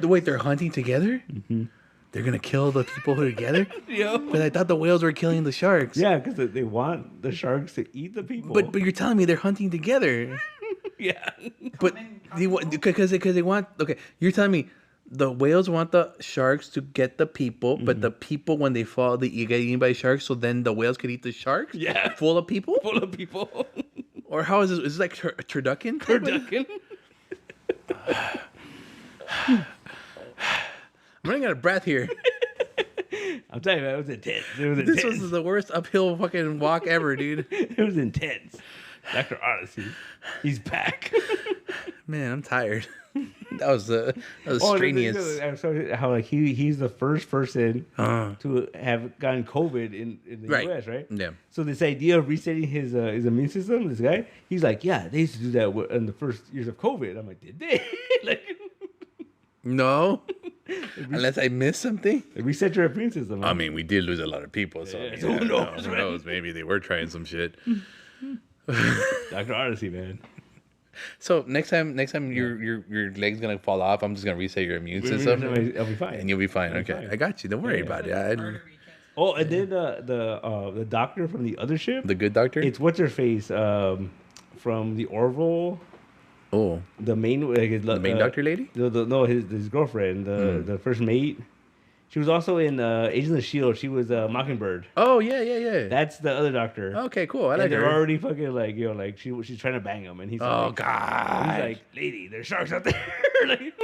Wait, they're hunting together? Mm-hmm. They're going to kill the people who are together? Yo. But I thought the whales were killing the sharks. Yeah, because they want the sharks to eat the people. But you're telling me they're hunting together. yeah. But because they want, okay, you're telling me the whales want the sharks to get the people, but the people, when they fall, they get eaten by sharks, so then the whales could eat the sharks? Yeah. Full of people? Full of people. Or how is this? Is this like a turducken? Turducken. I'm running out of breath here. I'm telling you, man, it was intense. It was intense. This was the worst uphill fucking walk ever, dude. It was intense. Dr. Odessey, he's back. Man, I'm tired. That was strenuous. I'm sorry, how like he's the first person to have gotten COVID in the Right. US, right? Yeah. So this idea of resetting his immune system, this guy, he's like, yeah, they used to do that in the first years of COVID. I'm like, did they? Like, No. Unless I missed something. reset your immune system. I mean, we did lose a lot of people, so I mean, Who knows, who right? knows? Maybe they were trying some shit. Dr. Odessey, man. So next time your leg's gonna fall off, I'm just gonna reset your immune system, I'll be fine. and you'll be fine. I'll be Okay, fine. I got you. Don't worry about it. Oh, and then the doctor from the other ship. The good doctor. It's what's her face from the Orville. Oh, The main the main doctor lady. No, his girlfriend, the first mate. She was also in Agents of the Shield. She was Mockingbird. Oh yeah. That's the other doctor. Okay, cool. I And like they're her. already fucking like like she's trying to bang him, and he's Oh like, God. he's like, lady, there's sharks out there. Like,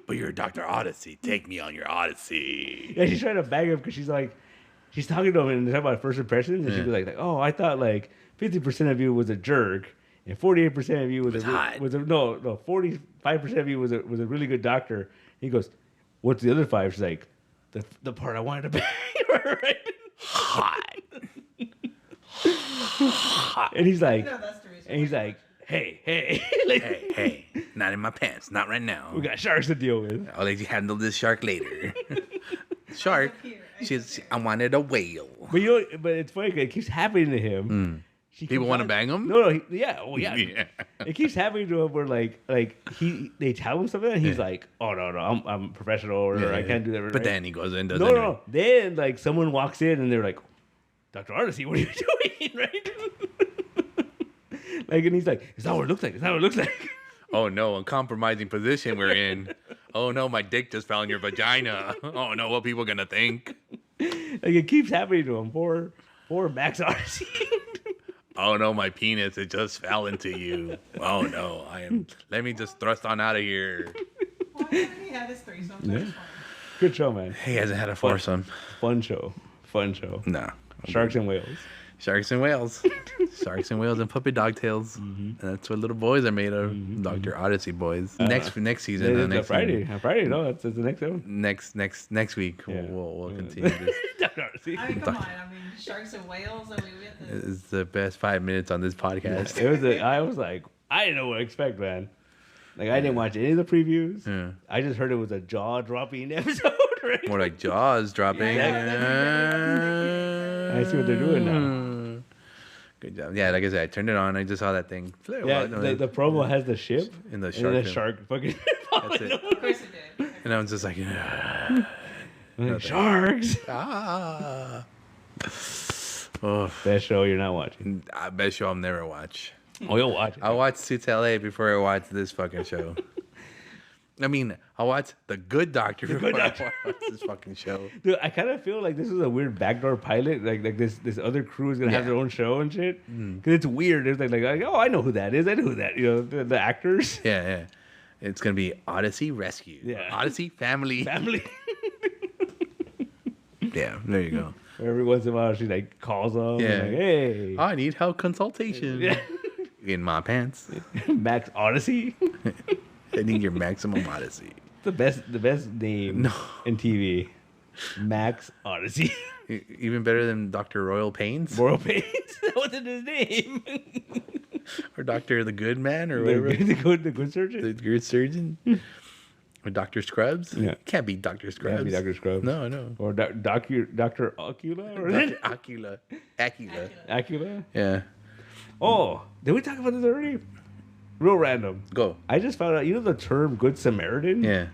But you're Dr. Odessey. Take me on your Odyssey. yeah, she's trying to bang him because she's talking to him and they're talking about first impressions, and she was like, oh, I thought like 50% of you was a jerk, and 48% of you was hot. 45% of you was a really good doctor. And he goes, what's the other 5? She's like, the part I wanted to bang, right? Hot. And he's like, No, that's the reason. and he's like, hey, like, Hey, not in my pants. Not right now. we got sharks to deal with. I'll let you handle this shark later. Shark. I wanted a whale. But but it's funny 'cause it keeps happening to him. People want to bang him? No, yeah. Yeah. It keeps happening to him where they tell him something and he's like, oh no, I'm professional or I can't do that. But right? then he goes in, does no. Then like someone walks in and they're like, Dr. Odessey, what are you doing? Right? Like, and he's like, it's not what it looks like. It's not what it looks like. Oh no, a compromising position we're in. Oh no, my dick just fell in your vagina. Oh no, what people gonna think? Like it keeps happening to him. Poor Max Odessey. Oh no, my penis, it just fell into you. Oh no, let me just thrust on out of here. Well, he already had his threesome. So it's fine. Good show, man. He hasn't had a foursome. Fun show. No. Sharks and whales. Sharks and whales. Sharks and whales and puppy dog tails. And that's what little boys are made of. Dr. Odessey boys. Next season. It's next Friday. Friday, no, that's the next one. Next week. Yeah. We'll continue this. I mean, come on. I mean, sharks and whales. I mean, we have to... It's the best 5 minutes on this podcast. I was like, I didn't know what to expect, man. Like, I didn't watch any of the previews. Yeah. I just heard it was a jaw-dropping episode, right? More like Jaws dropping. I see what they're doing now. Good job. Yeah, like I said, I turned it on. I just saw that thing. Yeah, the promo has the ship and the shark fucking. That's it. Of course it did. And I was just like, like, sharks. Oh, Best show you're not watching. I bet you I'll never watch. Oh, you'll watch it. I'll watch Suits LA before I watch this fucking show. I mean, I'll watch The Good Doctor before I watch this fucking show. Dude, I kind of feel like this is a weird backdoor pilot. Like this other crew is gonna have their own show and shit. Because it's weird. It's like, oh, I know who that is. I know who that. You know, the actors. Yeah. It's gonna be Odyssey Rescue. Yeah. Odyssey Family. Yeah, there you go. Every once in a while, she like calls them. Yeah. Like, hey, I need help consultation. Yeah. In my pants. Max Odyssey. I need your maximum Odyssey. The best name in TV. Max Odyssey. Even better than Dr. Royal Pains? Royal Pains? That wasn't his name. Or Dr. the Good Man or whatever. The good surgeon? The good surgeon? Or Dr. Scrubs? Yeah. Can't be Dr. Scrubs. Can't be Dr. Scrubs. No. Or Dr. Acula? Or Dr. Acula. Acula. Acula? Yeah. Oh, did we talk about this already? Real random. Go. I just found out, you know the term Good Samaritan? Yeah.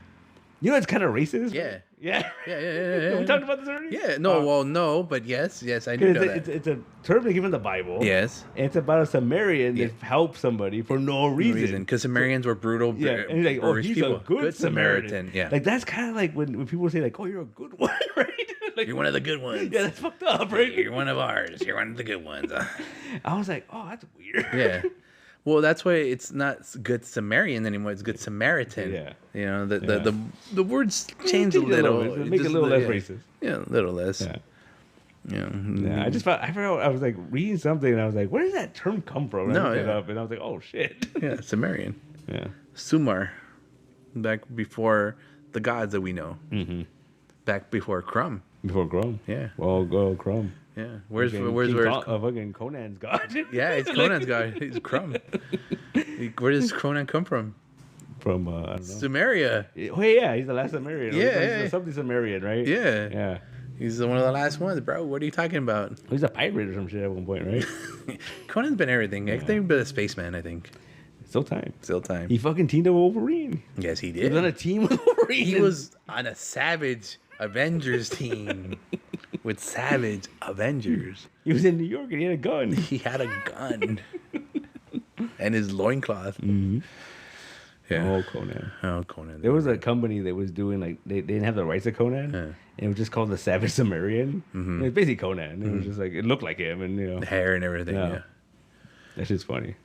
You know it's kind of racist? Yeah. Yeah. Yeah. We talked about this already? Yeah. No, but yes, I do know that. It's a term they give in the Bible. Yes. And it's about a Samaritan that helped somebody for no reason. Because Samaritans were brutal. Yeah, and he's like, oh, he's people. a good Samaritan. Yeah. Like, that's kind of like when people say, like, oh, you're a good one, right? Like, You're one of the good ones. yeah, that's fucked up, right? You're one of ours. You're one of the good ones. I was like, oh, that's weird. Yeah. Well, that's why it's not Good Samaritan anymore. It's Good Samaritan. Yeah. You know, the words change a little. Make it a little less racist. Yeah, a little less. Yeah. Yeah. I forgot, I was like reading something and I was like, where does that term come from? And I looked it up and I was like, oh shit. Yeah, Sumerian. Yeah. Sumar. Back before the gods that we know. Mm-hmm. Back before Crumb. Before Crumb. Yeah. Well, go Crumb. Yeah. Where's fucking Conan's god? Yeah, it's Conan's god. It's Crumb. Where does Conan come from? From I don't know. Sumeria. Oh yeah, he's the last Sumerian. Yeah. He's something Sumerian, right? Yeah. Yeah. He's one of the last ones, bro. What are you talking about? He's a pirate or some shit at one point, right? Conan's been everything. I think he's been a spaceman, I think. Still time. He fucking teamed up with Wolverine. Yes, he He did. was on a team with Wolverine. He was on a Savage Avengers team with Savage Avengers. He was in New York and he had a gun. He had a gun. And his loincloth. Mm-hmm. Yeah. Oh, Conan. There was a company that was doing like they didn't have the rights to Conan, and it was just called the Savage Sumerian. Mm-hmm. It was basically Conan. It was just like it looked like him, and The hair and everything, Yeah. yeah. That's just funny.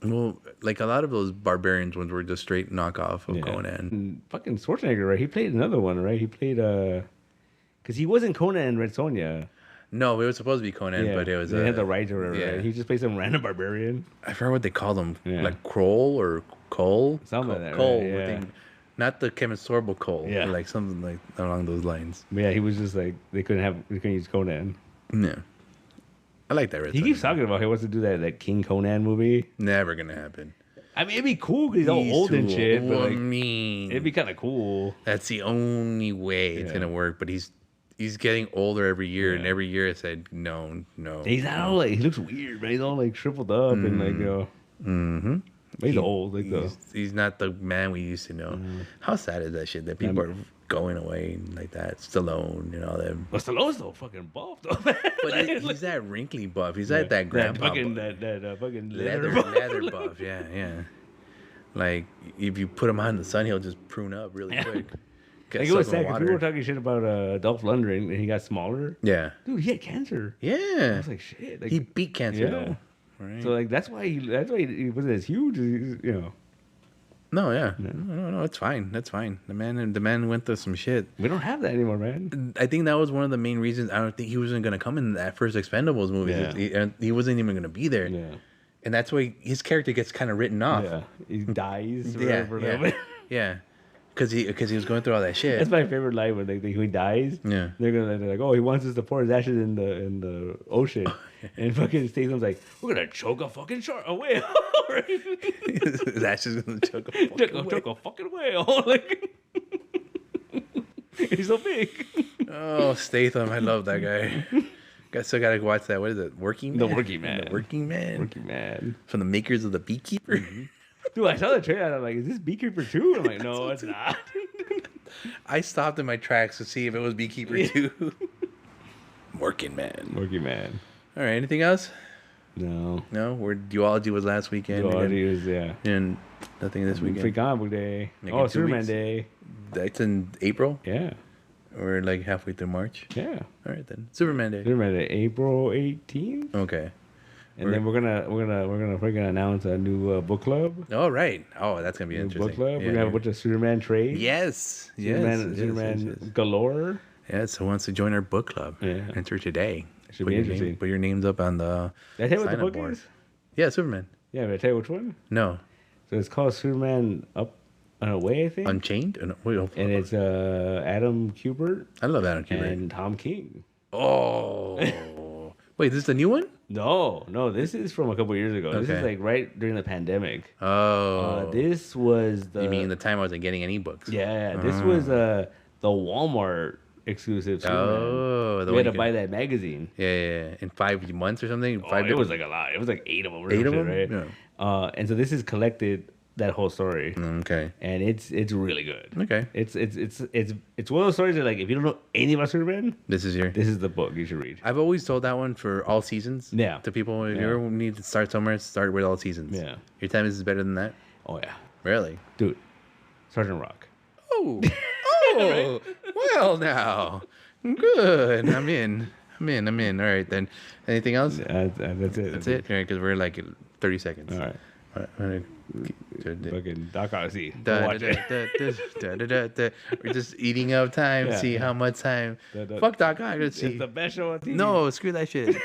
Well, like a lot of those barbarians ones were just straight knockoff of Conan. And fucking Schwarzenegger, right? He played another one, right? He played because he wasn't Conan in Red Sonja. No, it was supposed to be Conan, but it was they had the rights or whatever. yeah. Right? He just played some random barbarian. I forgot what they called him. Yeah. Like Kroll or Cole? Something like that, Cole. right? I Yeah. think. Not the Kevin Sorbo Cole. Yeah. Like something like along those lines. But yeah, he was just like they couldn't use Conan. Yeah. I like that. Red He Sonja. keeps talking about he wants to do that King Conan movie. Never gonna happen. I mean, it'd be cool because he's all old and shit. But I like, mean, it'd be kind of cool. that's the only way it's gonna work. But he's getting older every year, and every year I said no. He's not all like he looks weird, man. He's all like shriveled up and like Mm-hmm. But he's old, like he's not the man we used to know. How sad is that shit that people are going away like that? Stallone and all them. But Stallone's so fucking buff though, man. But he's that wrinkly buff. He's like that grandpa fucking buff. that fucking leather buff. Yeah. Like if you put him out in the sun, he'll just prune up really quick. Like it was sad because people were talking shit about Dolph Lundgren and he got smaller. Yeah. Dude, he had cancer. I Yeah. was like, shit. Like, He beat cancer Yeah. though. Right. so like that's why he wasn't as huge. You know. No, yeah. No, it's fine. That's fine. The man went through some shit. We don't have that anymore, man. I think that was one of the main reasons. I don't think he wasn't going to come in that first Expendables movie. Yeah. He wasn't even going to be there. Yeah. And that's why his character gets kind of written off. Yeah. He dies. Yeah. Yeah. Because he was going through all that shit. That's my favorite line when he dies. Yeah. They're like, oh, he wants us to pour his ashes in the ocean, and fucking Statham's like, we're gonna choke a fucking shark, a whale. His ashes gonna choke a fucking whale. Like, he's so big. Oh, Statham, I love that guy. I still gotta watch that. What is it? Working Man? The Working Man. The Working Man. Working Man. From the makers of The Beekeeper. Mm-hmm. Dude, I saw the trailer and I'm like, is this Beekeeper 2? I'm like, no, it's not. I stopped in my tracks to see if it was Beekeeper 2. Working Man. Working Man. All right, anything else? No. No? Duology was last weekend. Duology was, yeah. And nothing this weekend. Free Comic Book Day. Like oh, in 2 Superman weeks? Day. That's in April? Yeah. Or like halfway through March? Yeah. All right, then. Superman Day. Superman Day, April 18th. Okay. And then we're gonna announce a new book club. Oh, right. Oh, that's gonna be New interesting. book club. Yeah, We're gonna have a bunch of Superman trades. Yes. Superman galore. Yeah, so wants to join our book club. Yeah. Enter today. Should be interesting. Put your names up on the Did I tell you what the sign-up book board. is? Yeah, Superman. Yeah, did I tell you which one? No. So it's called Superman Up and Away, I think. Unchained? Oh, no. Wait, And it's Adam Kubert I love Adam Kubert. and Tom King. Oh. Wait, this is the new one? No, this is from a couple years ago. This is Okay. like right during the pandemic. Oh. This was the. You mean the time I wasn't getting any books? Yeah, this was the Walmart exclusive Superman. Oh. We had to buy that magazine. Yeah. In 5 months or something? It was like a lot. It was like 8 of them. Or 8 of some them? shit, right? And so this is collected that whole story, Okay. and it's really good. Okay. It's one of those stories that, like, if you don't know anything about Superman, This is your... this is the book you should read. I've always told that one for all seasons. Yeah. To people, if Yeah. you ever need to start somewhere, start with all seasons. Yeah. Your time is better than that? Oh yeah, Really? dude, Sergeant Rock. Oh. Oh. Well, now. Good. I'm in. All right, then. Anything else? That's it. That's it? Because we're like 30 seconds. All right. Fucking Doc Odyssey. Go watch it. We're just eating up time. Yeah. See how much time. Da- da- Fuck Doc Odyssey. It's the best show on TV. No, screw that shit.